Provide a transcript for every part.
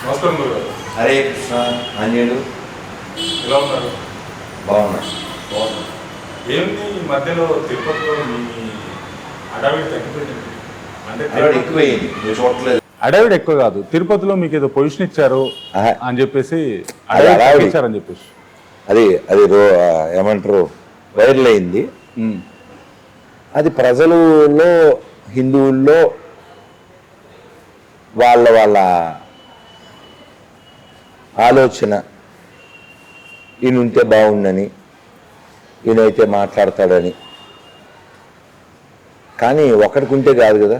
నమస్కారం గురుగారు. హరే కృష్ణ. ఆంజనేయుడు ఎలా ఉన్నారు? బాగున్నా. బాగున్నారు. ఏంటి ఈ మధ్యలో తిరుపతిలో మీ అడవి తగ్గిపోయింది అంటే ఎక్కువైంది, నువ్వు చూడలేదు. అడవిడ్ ఎక్కువ కాదు, తిరుపతిలో మీకు ఏదో పొజిషన్ ఇచ్చారు అని చెప్పేసి ఇచ్చారని చెప్పేసి అది అది ఏమంటారు, వైరల్ అయింది. అది ప్రజలలో, హిందువుల్లో వాళ్ళ ఆలోచన, ఈయనుంటే బాగుందని, ఈయనైతే మాట్లాడతాడని. కానీ ఒకడికుంటే కాదు కదా,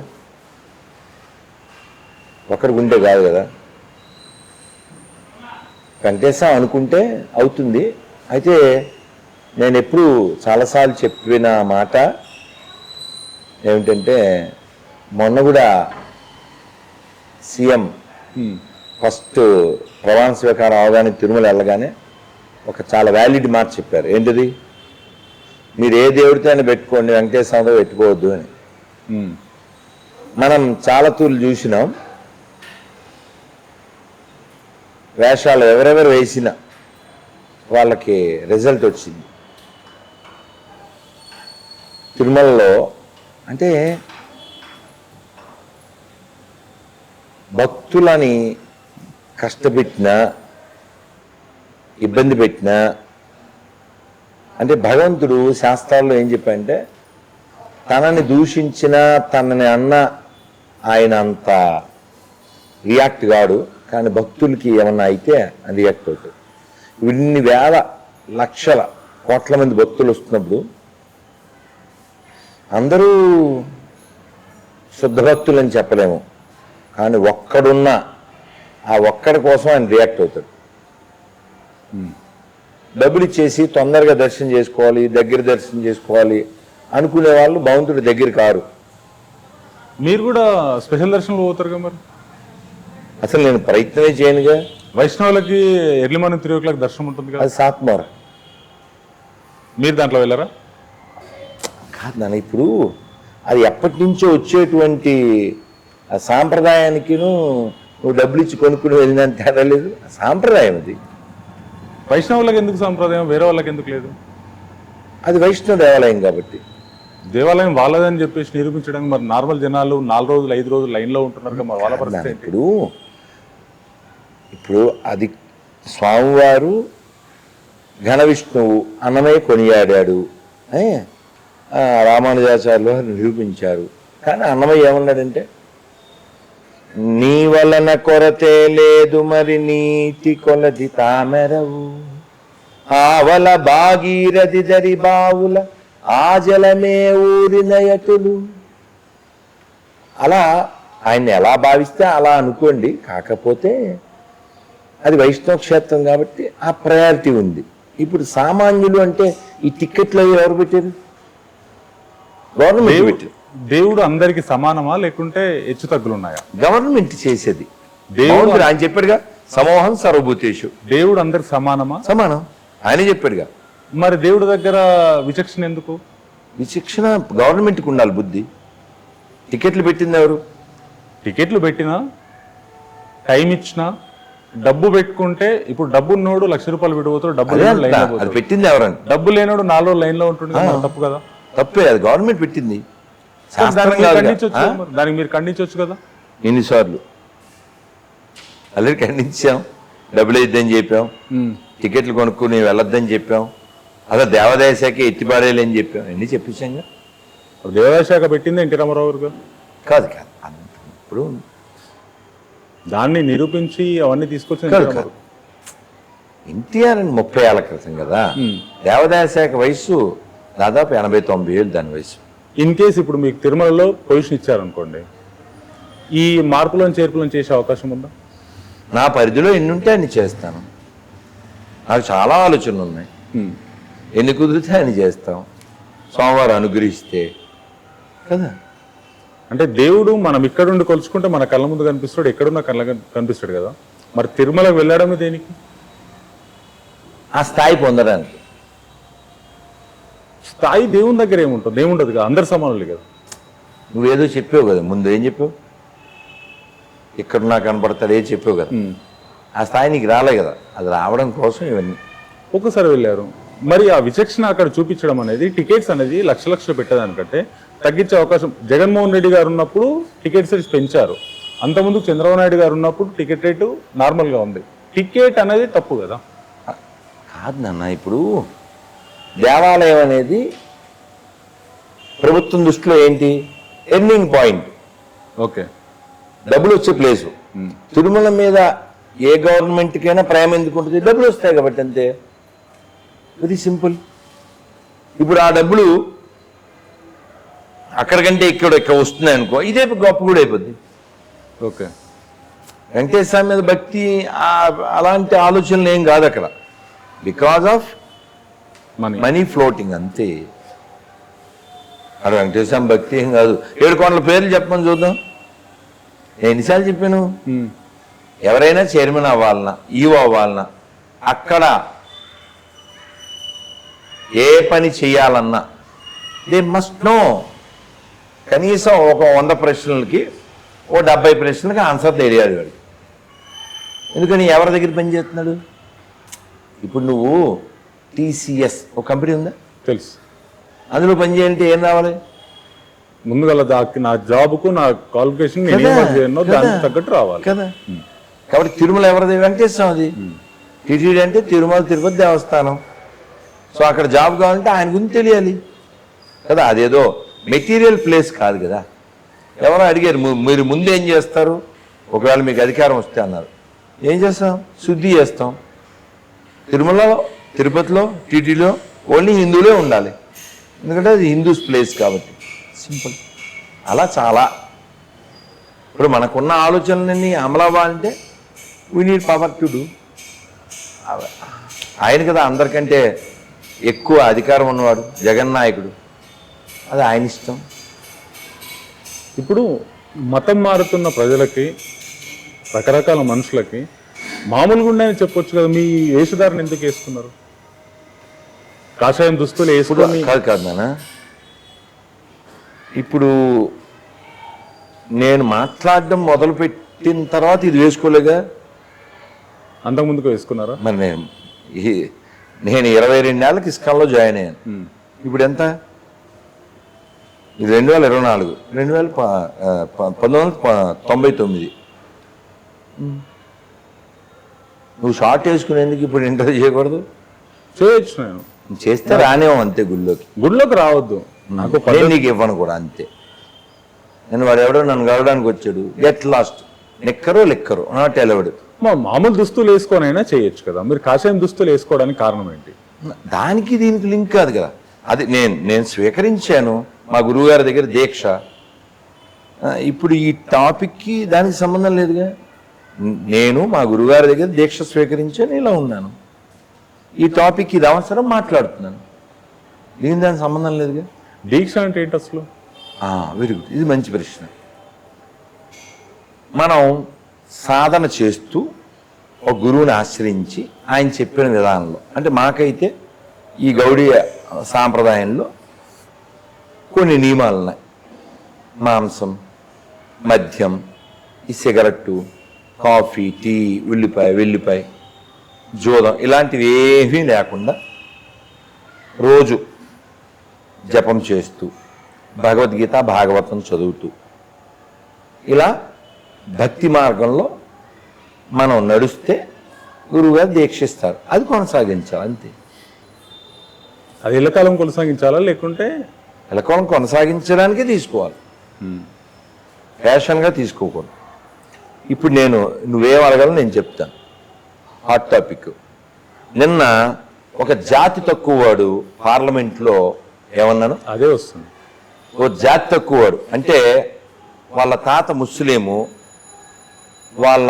వెంకటేశ్వర అనుకుంటే అవుతుంది. అయితే నేను ఎప్పుడు చాలాసార్లు చెప్పిన మాట ఏమిటంటే, మొన్న కూడా సీఎం ఫస్ట్ ప్రమాణ స్వీకారం అవగానే తిరుమల వెళ్ళగానే ఒక చాలా వ్యాలిడ్ మాట చెప్పారు. ఏంటిది? మీరు ఏ దేవుడితో అయినా పెట్టుకోండి, వెంకటేశ్వరతో పెట్టుకోవద్దు అని. మనం చాలా తూర్లు చూసినాం, వేషాలు ఎవరెవరు వేసినా వాళ్ళకి రిజల్ట్ వచ్చింది. తిరుమలలో అంటే భక్తులని కష్టపెట్టినా, ఇబ్బంది పెట్టినా, అంటే భగవంతుడు శాస్త్రాల్లో ఏం చెప్పాడంటే, తనని దూషించిన, తనని అన్న ఆయన అంత రియాక్ట్ కాడు, కానీ భక్తులకి ఏమన్నా అయితే అది రియాక్ట్ అవుతుంది. ఇన్ని వేల లక్షల కోట్ల మంది భక్తులు వస్తున్నప్పుడు అందరూ శుద్ధ భక్తులు అని చెప్పలేము, కానీ ఒక్కడున్నా ఆ ఒక్కడి కోసం ఆయన రియాక్ట్ అవుతాడు. డబ్బులు ఇచ్చేసి తొందరగా దర్శనం చేసుకోవాలి, దగ్గర దర్శనం చేసుకోవాలి అనుకునే వాళ్ళు భగవంతుడి దగ్గర కారు. మీరు కూడా స్పెషల్ దర్శనంలో పోతారుగా మరి? అసలు నేను ప్రయత్నమే చేయనుగా. వైష్ణవులకి ఎర్లీ మార్నింగ్ 3 o'clock దర్శనం ఉంటుంది కదా, అది సాత్మార. మీరు దాంట్లో వెళ్ళారా? కాదు నాన్న, ఇప్పుడు అది ఎప్పటి నుంచో వచ్చేటువంటి ఆ సాంప్రదాయానికి నువ్వు డబ్బులు ఇచ్చి కొనుక్కుని వెళ్ళినంత తేడా లేదు. సాంప్రదాయం అది. వైష్ణవులకు ఎందుకు సాంప్రదాయం, వేరే వాళ్ళకి ఎందుకు లేదు? అది వైష్ణవ దేవాలయం కాబట్టి. దేవాలయం వాళ్ళదని చెప్పేసి నిరూపించడానికి మరి నార్మల్ జనాలు 4 రోజులు 5 రోజులు లైన్లో ఉంటున్నారు. మరి వాళ్ళ పరిస్థితి ఇప్పుడు అది స్వామివారు ఘన విష్ణువు అన్నమయ్య కొనియాడాడు, రామానుజాచార్యులు నిరూపించారు. కానీ అన్నమయ్య ఏమన్నాడంటే, నీ వలన కొరతే లేదు మరి నీటి కొలది తామెరవు, ఆవల భాగీరథి దరి బావుల ఆజలమే ఊరినయతులు. అలా ఆయన్ని ఎలా భావిస్తే అలా అనుకోండి. కాకపోతే అది వైష్ణవ క్షేత్రం కాబట్టి ఆ ప్రయారిటీ ఉంది. ఇప్పుడు సామాన్యులు అంటే ఈ టిక్కెట్లు అవి ఎవరు పెట్టారు? గవర్నమెంట్ పెట్టారు. దేవుడు అందరికి సమానమా లేకుంటే హెచ్చు తగ్గులు ఉన్నాయా? గవర్నమెంట్ చేసేది. దేవుడు ఆయన చెప్పాడుగా, సమూహం సర్వభూతేషు. దేవుడు అందరికి సమానమా? సమానం ఆయన చెప్పాడుగా. మరి దేవుడి దగ్గర విచక్షణ ఎందుకు? విచక్షణ గవర్నమెంట్కి ఉండాలి బుద్ధి. టికెట్లు పెట్టింది ఎవరు? టికెట్లు పెట్టినా, టైం ఇచ్చినా, డబ్బు పెట్టుకుంటే, ఇప్పుడు డబ్బు ఉన్నోడు ₹1,00,000 విడిపోతాడు, డబ్బు అది పెట్టింది ఎవరండి? డబ్బు లేనోడు 4 రోజులు లైన్లో ఉంటుండే. తప్పు కదా? తప్పే, అది గవర్నమెంట్ పెట్టింది. దానికి మీరు ఖండించవచ్చు కదా. ఎన్నిసార్లు అలాగే ఖండించాం. డబ్బులు ఇద్దని చెప్పాం, టికెట్లు కొనుక్కుని వెళ్ళొద్దని చెప్పాం, అలా దేవాదాయ శాఖ ఎత్తిపారేయాలని చెప్పాం, అన్నీ చెప్పించాంగా. దేవాదాయ శాఖ పెట్టింది ఎన్టీ రామారావు గారు కాదు. ఇప్పుడు దాన్ని నిరూపించి అవన్నీ తీసుకొచ్చి ఎన్టీఆర్ అని 30 ఏళ్ల క్రితం కదా. దేవాదాయ శాఖ వయసు దాదాపు 80-90 ఏళ్ళు దాని వయసు. ఇన్ కేసు ఇప్పుడు మీకు తిరుమలలో పొజిషన్ ఇచ్చారనుకోండి, ఈ మార్పులను చేర్పులను చేసే అవకాశం ఉందా? నా పరిధిలో ఎన్ని ఉంటే అన్ని చేస్తాను. నాకు చాలా ఆలోచనలు ఉన్నాయి. ఎన్ని కుదిరితే అన్ని చేస్తాం, స్వామివారు అనుగ్రహిస్తే కదా. అంటే దేవుడు మనం ఇక్కడుండి కొలుచుకుంటే మన కళ్ళ ముందు కనిపిస్తాడు, ఎక్కడున్నా కనిపిస్తాడు కదా. మరి తిరుమలకు వెళ్ళడమే దేనికి? ఆ స్థాయి పొందడానికి. స్థాయి దేవుని దగ్గర ఏముంటుంది? ఏముండదు కదా, అందరు సమానులు కదా. నువ్వేదో చెప్పావు కదా ముందు, ఏం చెప్పావు? ఇక్కడ నాకు కనపడతాడు, ఏ చెప్పావు కదా. ఆ స్థాయి నీకు రాలే కదా, అది రావడం కోసం ఇవన్నీ. ఒక్కసారి వెళ్ళారు, మరి ఆ విచక్షణ అక్కడ చూపించడం అనేది, టికెట్స్ అనేది లక్షలు పెట్టేదానికంటే తగ్గించే అవకాశం. జగన్మోహన్ రెడ్డి గారు ఉన్నప్పుడు టికెట్స్ పెంచారు, అంతకుముందు చంద్రబాబు నాయుడు గారు ఉన్నప్పుడు టికెట్ రేటు నార్మల్గా ఉంది. టికెట్ అనేది తప్పు కదా? కాదు నాన్న, ఇప్పుడు దేవాలయం అనేది ప్రభుత్వం దృష్టిలో ఏంటి, ఎర్నింగ్ పాయింట్, ఓకే, డబ్బులు వచ్చే ప్లేసు. తిరుమల మీద ఏ గవర్నమెంట్కైనా ప్రేమ ఎందుకు ఉంటుంది, డబ్బులు వస్తాయి కాబట్టి, అంతే, వెరీ సింపుల్. ఇప్పుడు ఆ డబ్బులు అక్కడికంటే ఇక్కడ వస్తున్నాయి అనుకో, ఇదే గొప్ప కూడా అయిపోద్ది. ఓకే, వెంకటేశ్వర స్వామి మీద భక్తి అలాంటి ఆలోచనలు ఏం కాదు అక్కడ, బికాజ్ ఆఫ్ మనీ ఫ్లోటింగ్, అంతే. అక్కడ వెంకటేశ్వర స్వామి భక్తి ఏం కాదు. 7 కోట్ల పేర్లు చెప్పమని చూద్దాం. నేను ఎన్నిసార్లు చెప్పాను, ఎవరైనా చైర్మన్ అవ్వాలన్నా, ఈవో అవ్వాలన్నా, అక్కడ ఏ పని చేయాలన్నా దే మస్ట్ నో. కనీసం ఒక 100 ప్రశ్నలకి 70 ప్రశ్నలకి ఆన్సర్ తెలియాలి వాడికి. ఎందుకని ఎవరి దగ్గర పని చేస్తున్నాడు? ఇప్పుడు నువ్వు TCS ఒక కంపెనీ ఉందా, తెలుసు. అందులో పని చేయాలంటే ఏం రావాలి? ముందుగా నా జాబ్కు నా క్వాలిఫికేషన్ దానికి తగ్గట్టు రావాలి కదా. కాబట్టి తిరుమల ఎవరిది? వెంకటేశ్వర స్వామిది. టీటీడీ అంటే తిరుమల తిరుపతి దేవస్థానం. సో అక్కడ జాబ్ కావాలంటే ఆయన గురించి తెలియాలి కదా. అదేదో మెటీరియల్ ప్లేస్ కాదు కదా. ఎవరో అడిగారు, మీరు ముందు ఏం చేస్తారు ఒకవేళ మీకు అధికారం వస్తే అన్నారు. ఏం చేస్తాం? శుద్ధి చేస్తాం. తిరుమలలో, తిరుపతిలో, టీటీడీలో ఓన్లీ హిందువులే ఉండాలి, ఎందుకంటే అది హిందూస్ ప్లేస్ కాబట్టి. సింపుల్. అలా చాలా. ఇప్పుడు మనకున్న ఆలోచనలన్నీ అమలవ్వాలంటే we need power to do. ఆయన కదా అందరికంటే ఎక్కువ అధికారం ఉన్నవాడు, జగన్నాయకుడు. అది ఆయన ఇష్టం. ఇప్పుడు మతం మారుతున్న ప్రజలకి, రకరకాల మనుషులకి మామూలుగా ఉండని చెప్పొచ్చు కదా. మీ వేషధారణ ఎందుకు వేసుకున్నారు? కాషాయం దుస్తులు వేసుకొని కాదు నాన్న. ఇప్పుడు నేను మాట్లాడడం మొదలుపెట్టిన తర్వాత ఇది వేసుకోలేగా. అంతకుముందుకు వేసుకున్నారా? మరి నేను 22 ఏళ్ళకి ఇస్కాన్లో జాయిన్ అయ్యాను. ఇప్పుడు ఎంత? ఇది 2024, 1999. నువ్వు షార్ట్ వేసుకునేందుకు ఇప్పుడు ఇంటర్ చేయకూడదు? చేయొచ్చు. నేను చేస్తే రానేమో అంతే. గుళ్ళోకి రావద్దు. నాకు నీకు ఇవ్వను కూడా అంతే. నేను వాడు ఎవడో నన్ను కలవడానికి వచ్చాడు, గెట్ లాస్ట్, లెక్కరు నాట్ ఎలవడు. మామూలు దుస్తులు వేసుకొనైనా చేయొచ్చు కదా. మీరు కాషాయం దుస్తులు వేసుకోవడానికి కారణం ఏంటి? దానికి దీనికి లింక్ కాదు కదా. అది నేను స్వీకరించాను మా గురువుగారి దగ్గర దీక్ష. ఇప్పుడు ఈ టాపిక్కి దానికి సంబంధం లేదుగా. నేను మా గురువుగారి దగ్గర దీక్ష స్వీకరించాను, ఇలా ఉన్నాను. ఈ టాపిక్ ఇది అవసరం మాట్లాడుతున్నాను, దానికి సంబంధం లేదుగా. దీక్ష అంటే ఏంటి అసలు? వెరీ గుడ్, ఇది మంచి ప్రశ్న. మనం సాధన చేస్తూ ఒక గురువుని ఆశ్రయించి ఆయన చెప్పిన విధానంలో, అంటే మాకైతే ఈ గౌడీయ సాంప్రదాయంలో కొన్ని నియమాలు ఉన్నాయి. మాంసం, మద్యం, ఈ సిగరెట్టు, కాఫీ, టీ, వెల్లిపాయ, జోదం ఇలాంటివి ఏమీ లేకుండా రోజు జపం చేస్తూ భగవద్గీత, భాగవతం చదువుతూ ఇలా భక్తి మార్గంలో మనం నడుస్తే గురువుగారు దీక్షిస్తారు. అది కొనసాగించాలి అంతే. అది ఎల్లకాలం కొనసాగించాలా లేకుంటే? ఎల్లకాలం కొనసాగించడానికే తీసుకోవాలి, ఫ్యాషన్గా తీసుకోకూడదు. ఇప్పుడు నువ్వేం అడగాలో నేను చెప్తాను. Hot topic. నిన్న ఒక జాతి తక్కువ వాడు పార్లమెంట్లో ఏమన్నాను? అదే వస్తుంది. ఓ జాతి తక్కువ వాడు అంటే వాళ్ళ తాత ముస్లిము, వాళ్ళ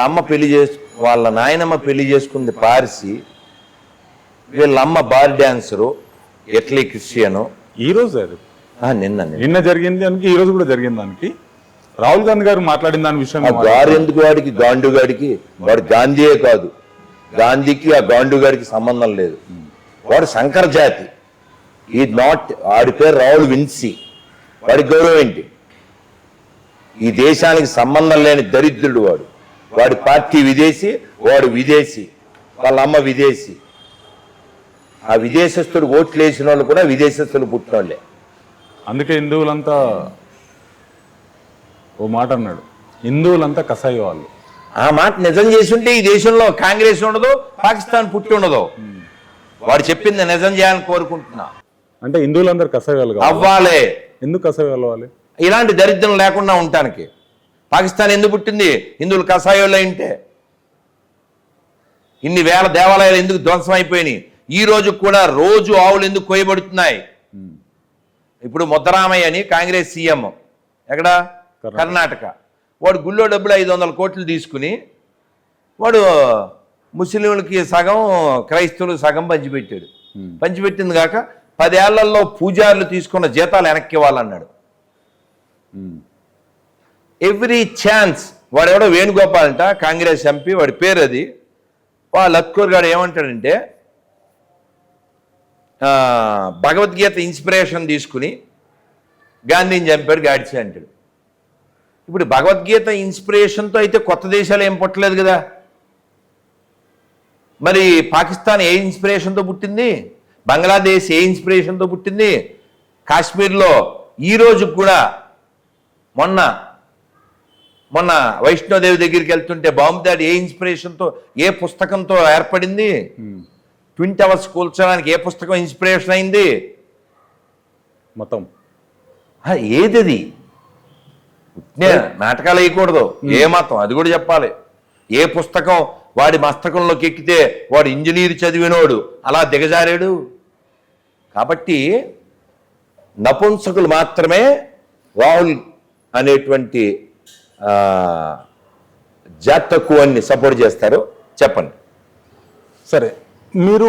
నాయనమ్మ పెళ్లి చేసుకుంది పార్సీ, వీళ్ళమ్మ బార్ డాన్సరు, ఎట్లీ క్రిస్టియను. ఈ రోజు అది నిన్న జరిగింది దానికి, ఈ రోజు కూడా జరిగింది దానికి. రాహుల్ గాంధీ గారు మాట్లాడిన దాని విషయం గారు ఎందుకు వాడికి, గాండుగాడికి? వాడు గాంధీయే కాదు, గాంధీకి ఆ గాండుగాడికి సంబంధం లేదు. వాడు శంకర జాతి. ఈ నాట్, వాడి పేరు రాహుల్ విన్సీ. వాడి గౌరవం ఏంటి? ఈ దేశానికి సంబంధం లేని దరిద్రుడు వాడు. వాడి పార్టీ విదేశీ, వాడు విదేశీ, వాళ్ళ అమ్మ విదేశీ. ఆ విదేశస్తుడు ఓట్లు వేసిన వాళ్ళు కూడా విదేశస్తులు పుట్టిన వాళ్ళే. అందుకే హిందువులంతా ఓ మాట అన్నాడు, హిందువులంతా కసాయి వాళ్ళు. ఆ మాట నిజం చేసి ఉంటే ఈ దేశంలో కాంగ్రెస్ ఉండదు, పాకిస్తాన్ పుట్టి ఉండదు. వాడు చెప్పింది నిజం చేయాలని కోరుకుంటున్నా. అంటే హిందువులందరూ కసాయి వాళ్ళు కావాలి. అవ్వాలి. ఎందుకు కసాయి వాళ్ళు అవ్వాలి? ఇలాంటి దరిద్రం లేకుండా ఉండటానికి. పాకిస్తాన్ ఎందుకు పుట్టింది? హిందువులు కషాయోళ్ళు అయింటే. ఇన్ని వేల దేవాలయాలు ఎందుకు ధ్వంసం అయిపోయినాయి? ఈ రోజు కూడా రోజు ఆవులు ఎందుకు కోయబడుతున్నాయి? ఇప్పుడు ముద్దరామయ్య అని కాంగ్రెస్ సీఎం, ఎక్కడ? కర్ణాటక. వాడు గుళ్ళో డబ్బులు 500 కోట్లు తీసుకుని వాడు ముస్లింలకి సగం, క్రైస్తవులకు సగం పంచిపెట్టాడు. పంచిపెట్టింది కాక 10 ఏళ్లలో పూజారులు తీసుకున్న జీతాలు వెనక్కి ఇవ్వాలన్నాడు. Every chance. వాడెవడో వేణుగోపాల్ అంట, కాంగ్రెస్ ఎంపీ, వాడి పేరు అది. వాళ్ళ లక్కూర్ గారు ఏమంటాడంటే, భగవద్గీత ఇన్స్పిరేషన్ తీసుకుని గాంధీని చంపాడు గాడ్సే అంటాడు. ఇప్పుడు భగవద్గీత ఇన్స్పిరేషన్తో అయితే కొత్త దేశాలు ఏం పుట్టలేదు కదా. మరి పాకిస్తాన్ ఏ ఇన్స్పిరేషన్తో పుట్టింది? బంగ్లాదేశ్ ఏ ఇన్స్పిరేషన్తో పుట్టింది? కాశ్మీర్లో ఈ రోజు కూడా మొన్న వైష్ణోదేవి దగ్గరికి వెళ్తుంటే బాంబు దాడి ఏ ఇన్స్పిరేషన్తో, ఏ పుస్తకంతో ఏర్పడింది? ట్విన్ టవర్స్ కూల్చడానికి ఏ పుస్తకం ఇన్స్పిరేషన్ అయింది? మతం. ఏదది? నాటకాలు వేయకూడదు. ఏ మతం అది కూడా చెప్పాలి. ఏ పుస్తకం వాడి మస్తకంలోకి ఎక్కితే వాడు ఇంజనీర్ చదివినోడు అలా దిగజారాడు. కాబట్టి నపుంసకులు మాత్రమే రాహుల్ అనేటువంటి జాతకువాన్ని సపోర్ట్ చేస్తారు. చెప్పండి. సరే, మీరు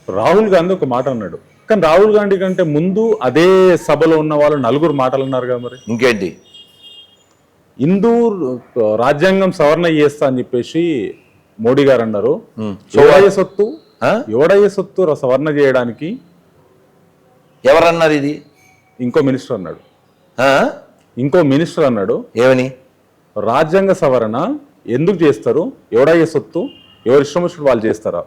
రాహుల్ గాంధీ ఒక మాట అన్నాడు, కానీ రాహుల్ గాంధీ కంటే ముందు అదే సభలో ఉన్న వాళ్ళు 4 మాటలు అన్నారు కదా. మరి ఇంకేంటి? హిందూ రాజ్యాంగం సవరణ చేస్తా అని చెప్పేసి మోడీ గారు అన్నారు. ఎవడయ్యే సొత్తు సవరణ చేయడానికి? ఎవరన్నారు ఇది? ఇంకో మినిస్టర్ అన్నాడు. ఏమని? రాజ్యాంగ సవరణ ఎందుకు చేస్తారు? ఎవడయ్యే సొత్తు, ఎవరి ఇష్టం వచ్చినట్టు వాళ్ళు చేస్తారా?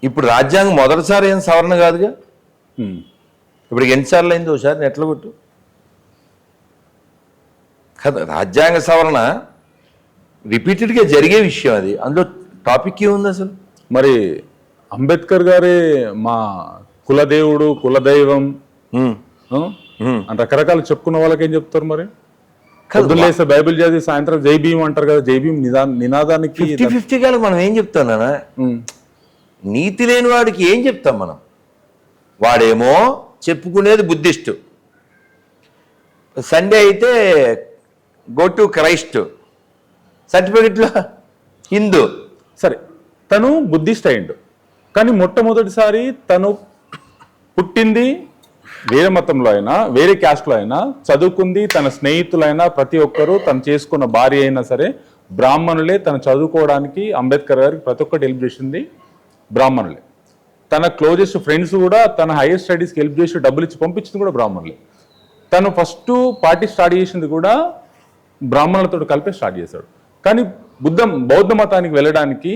ఇప్పుడు రాజ్యాంగం మొదటిసారి ఏం సవరణ కాదుగా. ఇప్పుడు ఎన్నిసార్లు అయింది? ఒకసారి నెట్లో కొట్టు కదా. రాజ్యాంగ సవరణ రిపీటెడ్గా జరిగే విషయం అది. అందులో టాపిక్ ఏముంది అసలు? మరి అంబేద్కర్ గారే మా కులదేవుడు, కులదైవం అని రకరకాలు చెప్పుకున్న వాళ్ళకి ఏం చెప్తారు? మరి పొద్దున్నేస్తే బైబిల్ చదివి సాయంత్రం జై భీమ్ అంటారు కదా. జై భీమ్ నినాదానికి 50-50 కాదు. మనం ఏం చెప్తాం నాన్న? నీతి లేని వాడికి ఏం చెప్తాం మనం? వాడేమో చెప్పుకునేది బుద్ధిస్టు, సండే అయితే గో టు క్రైస్ట్, సర్టిఫికెట్లో హిందూ. సరే, తను బుద్ధిస్ట్ అయిండు, కానీ మొట్టమొదటిసారి తను పుట్టింది వేరే మతంలో అయినా వేరే క్యాస్ట్లో అయినా, చదువుకుంది తన స్నేహితులైనా ప్రతి ఒక్కరూ, తను చేసుకున్న భార్య అయినా సరే బ్రాహ్మణులే. తను చదువుకోవడానికి అంబేద్కర్ గారికి ప్రతి ఒక్కటి హెల్ప్ చేసింది బ్రాహ్మణులే. తన క్లోజెస్ట్ ఫ్రెండ్స్ కూడా తన హైయర్ స్టడీస్కి హెల్ప్ చేసి డబ్బులు ఇచ్చి పంపించింది కూడా బ్రాహ్మణులే. తను ఫస్ట్ పార్టీ స్టార్ట్ చేసింది కూడా బ్రాహ్మణులతో కలిపి స్టార్ట్ చేశాడు. కానీ బౌద్ధ మతానికి వెళ్ళడానికి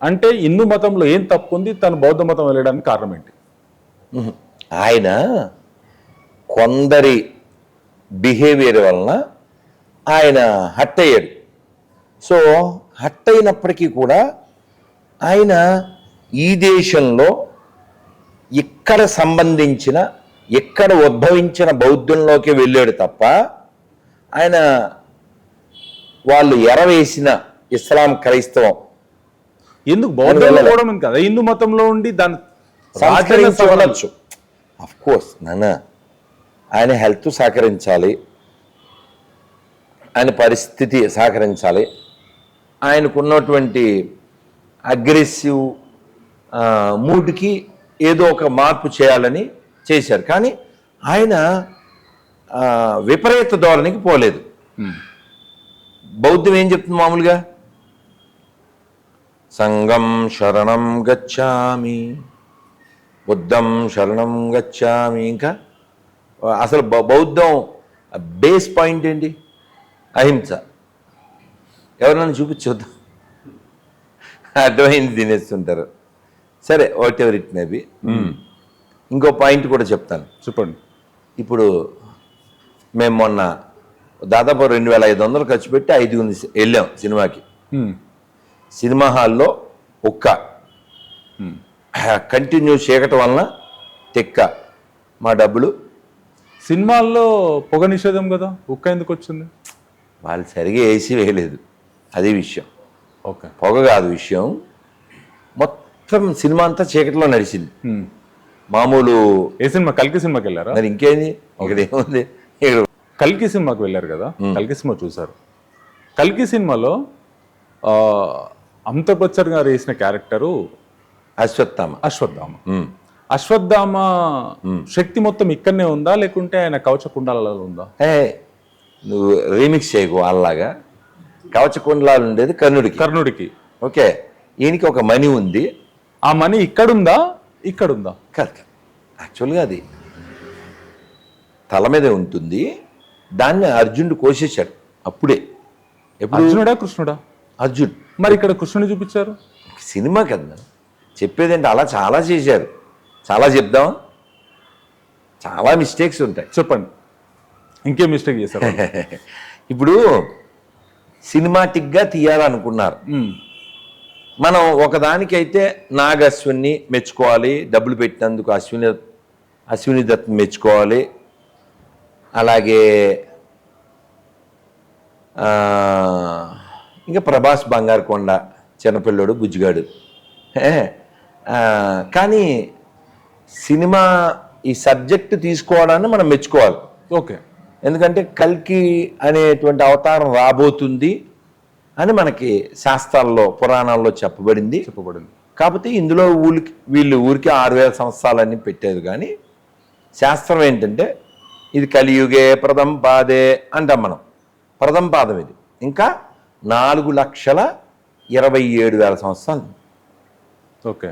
అంటే హిందూ మతంలో ఏం తప్పు ఉంది? తను బౌద్ధ మతం వెళ్ళడానికి కారణం ఏంటి? ఆయన కొందరి బిహేవియర్ వలన ఆయన హట్ అయ్యాడు. సో హట్ అయినప్పటికీ కూడా ఆయన ఈ దేశంలో ఇక్కడ సంబంధించిన, ఇక్కడ ఉద్భవించిన బౌద్ధంలోకి వెళ్ళాడు తప్ప ఆయన వాళ్ళు ఎరవేసిన ఇస్లాం, క్రైస్తవం ఎందుకు బౌద్ధం కదా హిందూ మతంలో ఉండి దాన్ని సహకరించవచ్చు. అఫ్ కోర్స్ నాన్న, ఆయన హెల్త్ సహకరించాలి, ఆయన పరిస్థితి సహకరించాలి, ఆయనకున్నటువంటి అగ్రెసివ్ మూడ్కి ఏదో ఒక మార్పు చేయాలని చేశారు. కానీ ఆయన విపరీత ధోరణికి పోలేదు. బౌద్ధం ఏం చెప్తుంది మామూలుగా? సంఘం శరణం గచ్చామి, బుద్ధం శరణం గచ్చామి. ఇంకా అసలు బౌద్ధం బేస్ పాయింట్ ఏంటి? అహింస. ఎవరన్నా చూపించొద్దు, అర్థమైంది తినేస్తుంటారు. సరే, what ever it may be. ఇంకో పాయింట్ కూడా చెప్తాను. చెప్పండి. ఇప్పుడు మేము మొన్న దాదాపు 2500 ఖర్చు పెట్టి 5 వెళ్ళాం సినిమాకి. సినిమా హాల్లో ఒక్క కంటిన్యూ చేయటం వలన తెక్క మా డబ్బులు. సినిమాల్లో పొగ నిషేధం కదా, ఉక్క ఎందుకు వచ్చింది? వాళ్ళు సరిగా ఏసీ వేయలేదు, అది విషయం. ఓకే. పొగ కాదు విషయం. మొత్తం సినిమా అంతా చీకటిలో నడిచింది. మామూలు ఏ సినిమా? కల్కి సినిమాకి వెళ్ళారా? మరి ఇంకేంది, ఇక్కడ ఏముంది. కల్కి సినిమాకి వెళ్ళారు కదా, కల్కి సినిమా చూసారు. కల్కి సినిమాలో అమితాబ్ బచ్చన్ గారు వేసిన క్యారెక్టరు అశ్వత్థామ. అశ్వత్థామ శక్తి మొత్తం ఇక్కడనే ఉందా, లేకుంటే ఆయన కవచ కుండాలలో ఉందా? నువ్వు రీమిక్స్ చేయకు వాళ్ళలాగా. కవచ కుండలాలు ఉండేది కర్ణుడికి. ఓకే, ఈయనకి ఒక మణి ఉంది. ఆ మణి ఇక్కడుందా, ఇక్కడుందా? కాదు, యాక్చువల్గా అది తల మీదే ఉంటుంది. దాన్ని అర్జునుడు కోసేశాడు అప్పుడే. ఎప్పుడు? అర్జునుడా కృష్ణుడా? అర్జున్. మరి ఇక్కడ కృష్ణుని చూపించారు. సినిమా కదా చెప్పేదంటే, అలా చాలా చేశారు. చాలా చెప్దాం, చాలా మిస్టేక్స్ ఉంటాయి. చెప్పండి, ఇంకేం మిస్టేక్ చేశారు? ఇప్పుడు సినిమాటిక్గా తీయాలనుకున్నారు. మనం ఒకదానికైతే నాగ్ అశ్విన్ని మెచ్చుకోవాలి, డబ్బులు పెట్టినందుకు అశ్విని దత్ మెచ్చుకోవాలి. అలాగే ఇంకా ప్రభాస్ బంగారుకొండ, చిన్నపిల్లడు, బుజ్జిగాడు. కానీ సినిమా ఈ సబ్జెక్టు తీసుకోవడాన్ని మనం మెచ్చుకోవాలి. ఓకే. ఎందుకంటే కల్కి అనేటువంటి అవతారం రాబోతుంది అని మనకి శాస్త్రాల్లో, పురాణాల్లో చెప్పబడింది. కాకపోతే ఇందులో వీళ్ళు ఊరికి 6000 సంవత్సరాలన్నీ పెట్టేది. కానీ శాస్త్రం ఏంటంటే, ఇది కలియుగే ప్రథమ పాదే అంటాం మనం. ప్రథమ పాదం ఇది. ఇంకా 4,27,000 సంవత్సరాలు. ఓకే.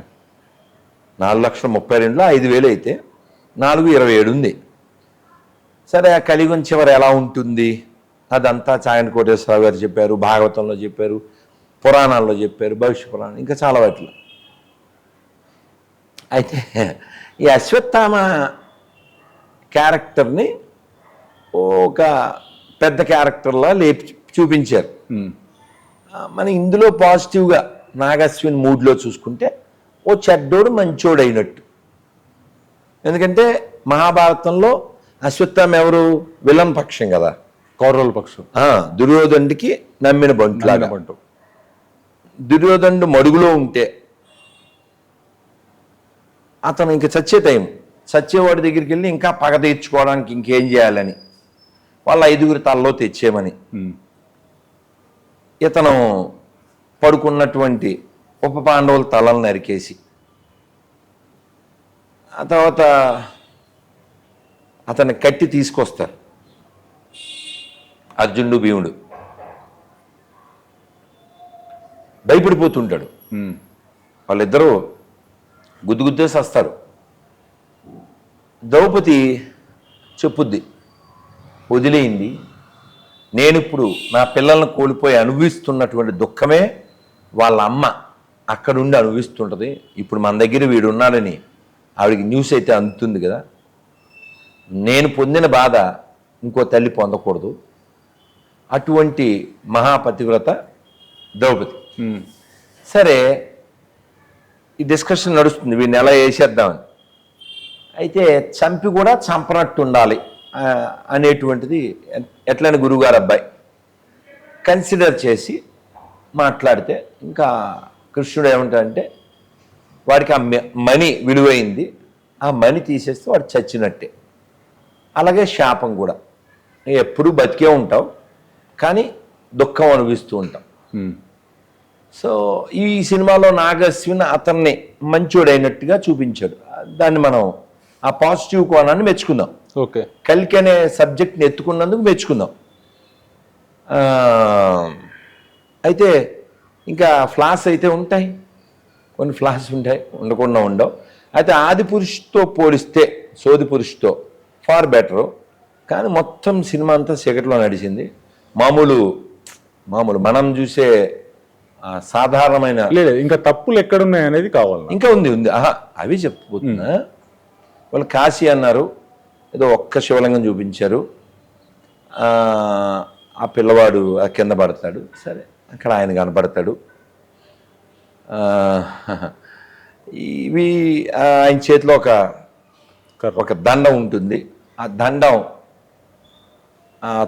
4,32,000లో 5,000 అయితే 4,27 ఉంది. సరే, ఆ కలియుగం చివరి ఎలా ఉంటుంది అదంతా చాగంటి కోటేశ్వరరావు గారు చెప్పారు, భాగవతంలో చెప్పారు, పురాణాల్లో చెప్పారు, భవిష్య పురాణం, ఇంకా చాలా వాటిలో. అయితే ఈ అశ్వత్థామ క్యారెక్టర్ని ఒక పెద్ద క్యారెక్టర్లా లేపి చూపించారు. మన ఇందులో పాజిటివ్గా నాగశ్విన్ మూడ్లో చూసుకుంటే ఓ చెడ్డోడు మంచోడు అయినట్టు. ఎందుకంటే మహాభారతంలో అశ్వత్థామ ఎవరు? విలన్ పక్షం కదా, కౌరవుల పక్షం. దుర్యోధనుడికి నమ్మిన బంటులాగా. దుర్యోధనుడు మడుగులో ఉంటే అతను ఇంక చచ్చే టైం, చచ్చేవాడి దగ్గరికి వెళ్ళి ఇంకా పగ తీర్చుకోవడానికి ఇంకేం చేయాలని వాళ్ళ 5గురి తలలో తెచ్చేయమని ఇతను పడుకున్నటువంటి ఉప పాండవుల తలలు నరికేసి, ఆ తర్వాత అతన్ని కట్టి తీసుకొస్తారు అర్జునుడు, భీముడు. భయపడిపోతుంటాడు. వాళ్ళిద్దరూ గుద్దుగుద్దేసి వస్తారు. ద్రౌపది చెప్పుద్ది, వదిలేయింది, నేను ఇప్పుడు నా పిల్లలను కోల్పోయి అనుభవిస్తున్నటువంటి దుఃఖమే వాళ్ళ అమ్మ అక్కడుండి అనుభవిస్తుంటుంది. ఇప్పుడు మన దగ్గర వీడు ఉన్నాడని ఆవిడికి న్యూస్ అయితే అందుతుంది కదా, నేను పొందిన బాధ ఇంకో తల్లి పొందకూడదు. అటువంటి మహాపతివ్రత ద్రౌపది. సరే, ఈ డిస్కషన్ నడుస్తుంది, వీడిని ఎలా వేసేద్దామని. అయితే చంపి కూడా చంపనట్టు ఉండాలి అనేటువంటిది ఎట్లని గురువుగారు అబ్బాయి కన్సిడర్ చేసి మాట్లాడితే, ఇంకా కృష్ణుడు ఏమంటాడంటే, వాడికి ఆ మణి విలువైంది, ఆ మణి తీసేస్తే వాడు చచ్చినట్టే. అలాగే శాపం కూడా, ఎప్పుడూ బతికే ఉంటావు కానీ దుఃఖం అనుభవిస్తూ ఉంటాం. సో ఈ సినిమాలో నాగశ్విన్ అతన్ని మంచోడైనట్టుగా చూపించాడు. దాన్ని మనం ఆ పాజిటివ్ కోణాన్ని మెచ్చుకుందాం. ఓకే. కల్కి అనే సబ్జెక్ట్ని ఎత్తుకున్నందుకు మెచ్చుకుందాం. అయితే ఇంకా ఫ్లాస్ అయితే ఉంటాయి, కొన్ని ఫ్లాస్ ఉంటాయి, ఉండకుండా ఉండవు. అయితే ఆది పురుషుతో పోలిస్తే సోది పురుషుతో ఫార్ బెటరు. కానీ మొత్తం సినిమా అంతా చీకట్లో నడిచింది. మామూలు మామూలు మనం చూసే సాధారణమైన లేదు, ఇంకా తప్పులు ఎక్కడున్నాయి అనేది కావాలి. ఇంకా ఉంది అవి చెప్పబోతున్నా. వాళ్ళు కాశీ అన్నారు, ఏదో ఒక్క శివలింగం చూపించారు, ఆ పిల్లవాడు కింద పడతాడు, సరే అక్కడ ఆయన కనపడతాడు. ఇవి ఆయన చేతిలో ఒక దండం ఉంటుంది, ఆ దండం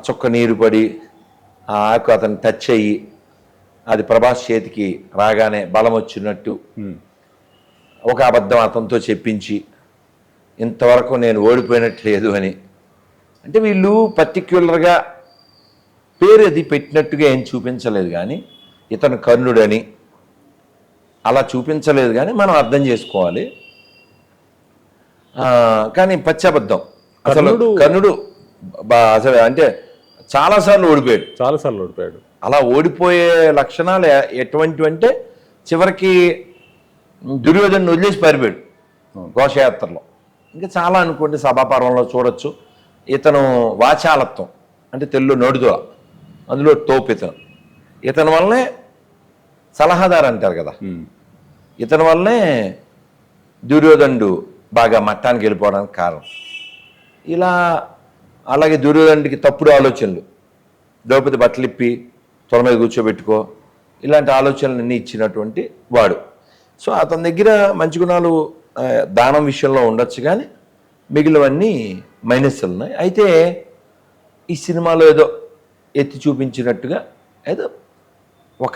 చుక్క నీరు పడి ఆ ఆకు అతను టచ్ అయ్యి అది ప్రభాస్ చేతికి రాగానే బలం వచ్చినట్టు ఒక అబద్ధం అతనితో చెప్పించి ఇంతవరకు నేను ఓడిపోయినట్టు లేదు అని. అంటే వీళ్ళు పర్టిక్యులర్గా పేరు అది పెట్టినట్టుగా ఏం చూపించలేదు, కానీ ఇతను కర్ణుడని అలా చూపించలేదు, కానీ మనం అర్థం చేసుకోవాలి. కానీ పచ్చబద్ధం అసలు కర్ణుడు అసలు అంటే చాలాసార్లు ఓడిపోయాడు. అలా ఓడిపోయే లక్షణాలు ఎటువంటివి అంటే చివరికి దుర్యోధను వదిలేసి పారిపోయాడు ఘోషయాత్రలో. ఇంకా చాలా అనుకోండి, సభాపర్వంలో చూడొచ్చు. ఇతను వాచాలత్వం అంటే తెల్లు నోటితో, అందులో తోపు ఇతని వల్లనే సలహాదారు అంటారు కదా, ఇతని వల్లనే దుర్యోధనుడు బాగా మట్టానికి వెళ్ళిపోవడానికి కారణం. ఇలా అలాగే దుర్యోధనుడికి తప్పుడు ఆలోచనలు, ద్రౌపది బట్టలు ఇప్పి త్వర మీద కూర్చోబెట్టుకో, ఇలాంటి ఆలోచనలన్నీ ఇచ్చినటువంటి వాడు. సో అతని దగ్గర మంచి గుణాలు దానం విషయంలో ఉండొచ్చు, కానీ మిగిలినవన్నీ మైనస్లు ఉన్నాయి. అయితే ఈ సినిమాలో ఏదో ఎత్తి చూపించినట్టుగా ఏదో ఓ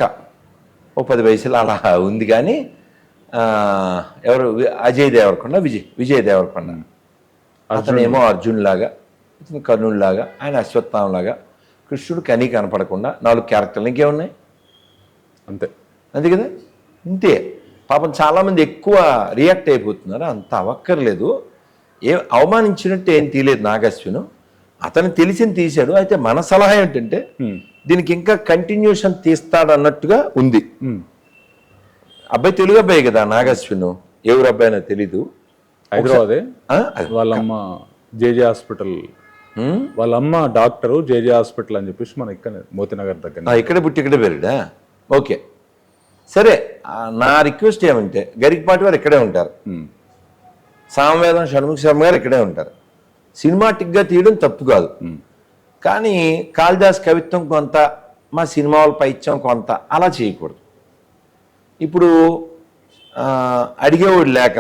10 పైసలు అలా ఉంది, కానీ ఎవరు అజయ్ దేవరకొండ, విజయ్ దేవరకొండ అతనేమో అర్జున్ లాగా, ఇతను కర్ణుడు లాగా, ఆయన అశ్వత్థామ లాగా, కృష్ణుడు కనీ కనపడకుండా 4 క్యారెక్టర్లు ఇంకేమున్నాయి అంతే కదా. ఇంతే పాపం చాలామంది ఎక్కువ రియాక్ట్ అయిపోతున్నారు, అంత అవ్వక్కర్లేదు. అవమానించినట్టు ఏం తీయలేదు నాగశ్విను, అతను తెలిసింది తీశాడు. అయితే మన సలహా ఏంటంటే దీనికి ఇంకా కంటిన్యూషన్ తీస్తాడు అన్నట్టుగా ఉంది. అబ్బాయి తెలుగు అబ్బాయి కదా నాగశ్విను, ఎవరు అబ్బాయి నాకు తెలీదు, హైదరాబాదే. వాళ్ళమ్మ జేజే హాస్పిటల్, వాళ్ళమ్మ డాక్టరు జేజే హాస్పిటల్ అని చెప్పేసి మన ఇక్కడ మోతినగర్ దగ్గర ఇక్కడే పుట్టి ఇక్కడే పెరిడా. ఓకే సరే, నా రిక్వెస్ట్ ఏమంటే గరికపాటి వారు ఇక్కడే ఉంటారు, సామవేదం షణ్ముఖ శర్మ గారు ఇక్కడే ఉంటారు. సినిమాటిక్గా తీయడం తప్పు కాదు, కానీ కాళిదాస్ కవిత్వం కొంత, మా సినిమా వాళ్ళ పైత్యం కొంత, అలా చేయకూడదు. ఇప్పుడు అడిగేవాడు లేక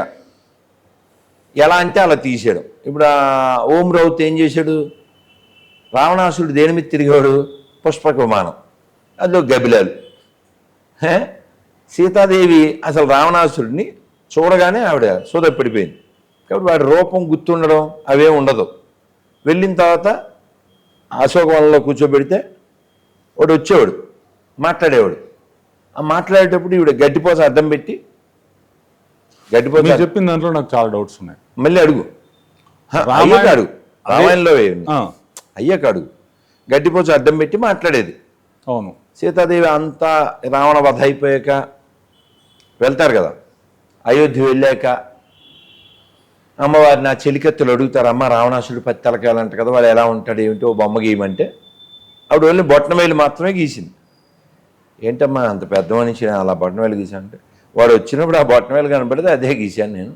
ఎలా అంటే అలా తీసాడు. ఇప్పుడు ఓం రౌత్ ఏం చేశాడు, రావణాసురుడు దేని మీద తిరిగాడు, పుష్పక విమానం, అందులో గబిలాలు. సీతాదేవి అసలు రావణాసురుడిని చూడగానే ఆవిడ సోదపడిపోయింది, కాబట్టి వాడి రూపం గుర్తుండడం అవేం ఉండదు. వెళ్ళిన తర్వాత అశోకవనంలో కూర్చోబెడితే వాడు వచ్చేవాడు, మాట్లాడేవాడు. ఆ మాట్లాడేటప్పుడు ఈవిడ గడ్డిపోస అడ్డం పెట్టి, గడ్డిపోస చెప్పిన దాంట్లో నాకు చాలా డౌట్స్ ఉన్నాయి, మళ్ళీ అడుగు, అయ్యాక అడుగు, రామాయణంలో అయ్యాక అడుగు. గడ్డిపోస అడ్డం పెట్టి మాట్లాడేది. అవును, సీతాదేవి అంతా రావణ వధ అయిపోయాక వెళ్తారు కదా, అయోధ్య వెళ్ళాక అమ్మవారిని నా చెలికత్తులు అడుగుతారు, అమ్మ రావణాసుడు 10 తలకాయలంట కదా, వాడు ఎలా ఉంటాడు ఏమిటో బొమ్మ గీయమంటే ఆవిడ వెళ్ళి బొట్టనవేలు మాత్రమే గీసింది. ఏంటమ్మా అంత పెద్ద మనిషి అలా బొట్టనవేలు గీసాను అంటే, వాడు వచ్చినప్పుడు ఆ బొట్టనవేలు కనపడితే అదే గీశాను నేను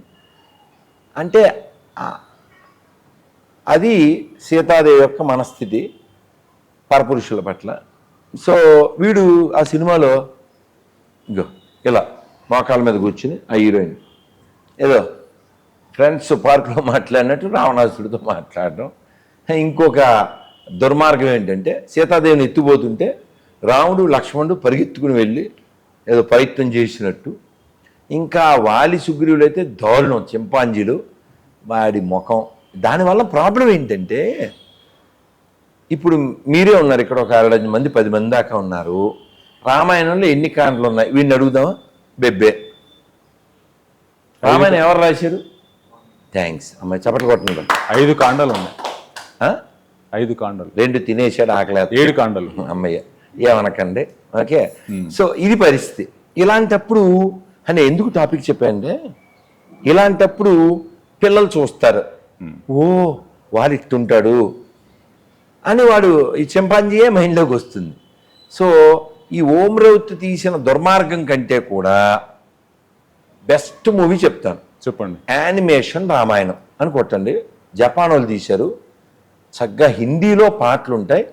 అంటే. అది సీతాదేవి యొక్క మనస్థితి పరపురుషుల పట్ల. సో వీడు ఆ సినిమాలో ఇగో ఇలా మోకాల మీద కూర్చుని ఆ హీరోయిన్ ఏదో ఫ్రెండ్స్ పార్క్లో మాట్లాడినట్టు రావణాసుడితో మాట్లాడడం. ఇంకొక దుర్మార్గం ఏంటంటే సీతాదేవిని ఎత్తుపోతుంటే రాముడు లక్ష్మణుడు పరిగెత్తుకుని వెళ్ళి ఏదో ప్రయత్నం చేసినట్టు. ఇంకా వాలి సుగ్రీవులు అయితే దారుణం, చింపాంజీలు, వాడి ముఖం. దానివల్ల ప్రాబ్లం ఏంటంటే ఇప్పుడు మీరే ఉన్నారు ఇక్కడ, ఒక 60 మంది 10 మంది దాకా ఉన్నారు. రామాయణంలో ఎన్ని కాండలు ఉన్నాయి వీడిని అడుగుదామా? బెబ్బే. రామాయణం ఎవరు రాశారు? థ్యాంక్స్ అమ్మాయి, చప్పట్లు కొట్టండి. 5 కాండాలు ఉన్నాయి, 5 కాండాలు, 2 తినేసాడు, ఆకలి 7 కాండాలు. అమ్మయ్య ఏమనకండి. ఓకే, సో ఇది పరిస్థితి. ఇలాంటప్పుడు అని ఎందుకు టాపిక్ చెప్పానంటే, ఇలాంటప్పుడు పిల్లలు చూస్తారు, ఓ వాడు ఇట్టుంటాడు, అని వాడు ఈ చింపాంజీయే మైండ్లోకి వస్తుంది. సో ఈ ఓం రౌత్ తీసిన దుర్మార్గం కంటే కూడా బెస్ట్ మూవీ చెప్తాను, చెప్పండి. యానిమేషన్ రామాయణం అని కొట్టండి. జపాన్ వాళ్ళు తీశారు, చక్కగా హిందీలో పాటలు ఉంటాయి,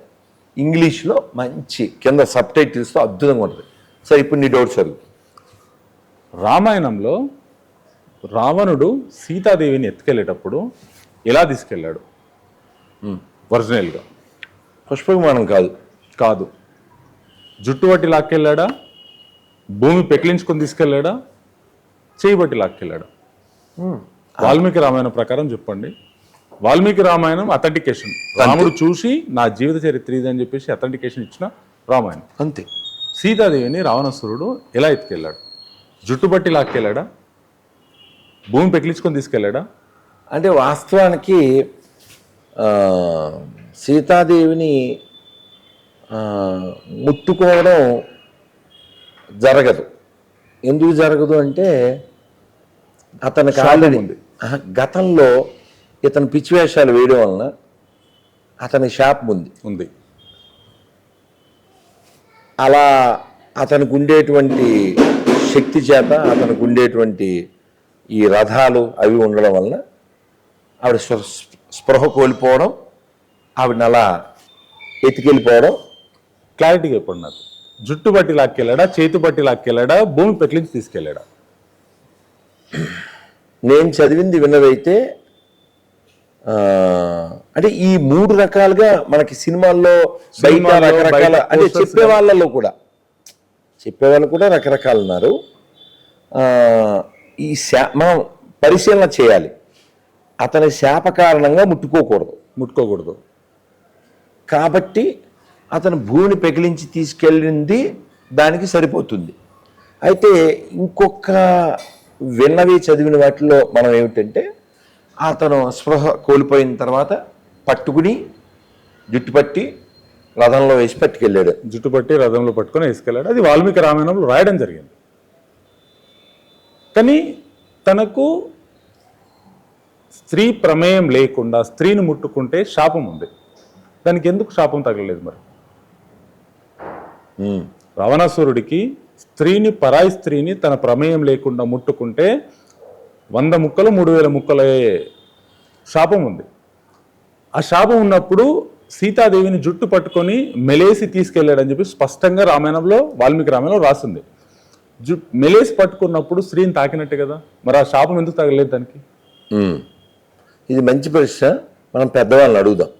ఇంగ్లీష్లో మంచి కింద సబ్ టైటిల్స్తో అద్భుతంగా ఉంటుంది. సరే ఇప్పుడు నీ డౌట్స్ అడుగు. రామాయణంలో రావణుడు సీతాదేవిని ఎత్తుకెళ్ళేటప్పుడు ఎలా తీసుకెళ్ళాడు ఒరిజినల్గా? పుష్పవిమానం కాదు. జుట్టు బట్టి లాక్కెళ్ళాడా, భూమి పెకిలించుకొని తీసుకెళ్ళాడా, చేయి బట్టి లాక్కెళ్ళాడా? వాల్మీకి రామాయణం ప్రకారం చెప్పండి. వాల్మీకి రామాయణం అథెంటికేషన్, రాముడు చూసి నా జీవిత చరిత్ర ఇది అని చెప్పేసి అథెంటికేషన్ ఇచ్చిన రామాయణం. అంతే. సీతాదేవిని రావణాసురుడు ఎలా ఎత్తుకెళ్ళాడు? జుట్టు బట్టి లాక్కెళ్ళాడా, భూమి పెకిలించుకొని తీసుకెళ్ళాడా? అంటే వాస్తవానికి సీతాదేవిని ముట్టుకోవడం జరగదు. ఎందుకు జరగదు అంటే అతనికి ఆల్రెడీ ఉంది. గతంలో ఇతను పిచ్చివేషాలు వేయడం వలన అతని శాపం ఉంది. అలా అతనికి ఉండేటువంటి శక్తి చేత, అతనికి ఉండేటువంటి ఈ రథాలు అవి ఉండడం వలన ఆవిడ స్పృహ కోల్పోవడం, ఆవిడని అలా ఎత్తుకెళ్ళిపోవడం. క్లారిటీగా చెప్పండి నాకు. జుట్టు బట్టి లాక్కెళ్ళాడా, చేతు బట్టి లాక్కెళ్ళాడా, భూమి పెకిలించి తీసుకెళ్ళాడా? నేను చదివింది విన్నదైతే అంటే ఈ 3 రకాలుగా మనకి సినిమాల్లో బయట రకరకాల, అంటే చెప్పేవాళ్ళు కూడా రకరకాలు ఉన్నారు. ఈ మనం పరిశీలన చేయాలి. అతని శాప కారణంగా ముట్టుకోకూడదు కాబట్టి అతను భూమిని పెకిలించి తీసుకెళ్ళింది దానికి సరిపోతుంది. అయితే ఇంకొక విన్నవి చదివిన వాటిలో మనం ఏమిటంటే, అతను స్పృహ కోల్పోయిన తర్వాత పట్టుకుని జుట్టు పట్టి రథంలో వేసి పట్టుకెళ్ళాడు. జుట్టు పట్టి రథంలో పట్టుకొని వేసుకెళ్ళాడు. అది వాల్మీకి రామాయణంలో రాయడం జరిగింది. కానీ తనకు స్త్రీ ప్రమేయం లేకుండా స్త్రీని ముట్టుకుంటే శాపం ఉంది. దానికి ఎందుకు శాపం తగలలేదు మరి? రావణాసురుడికి పరాయి స్త్రీని తన ప్రమేయం లేకుండా ముట్టుకుంటే 100 ముక్కలు 3000 ముక్కలే శాపం ఉంది. ఆ శాపం ఉన్నప్పుడు సీతాదేవిని జుట్టు పట్టుకొని మెలేసి తీసుకెళ్ళాడని చెప్పి స్పష్టంగా వాల్మీకి రామాయణంలో రాసింది. మెలేసి పట్టుకున్నప్పుడు స్త్రీని తాకినట్టే కదా, మరి ఆ శాపం ఎందుకు తగలేదు దానికి? ఇది మంచి ప్రశ్న. మనం పెద్దవాళ్ళని అడుగుదాం,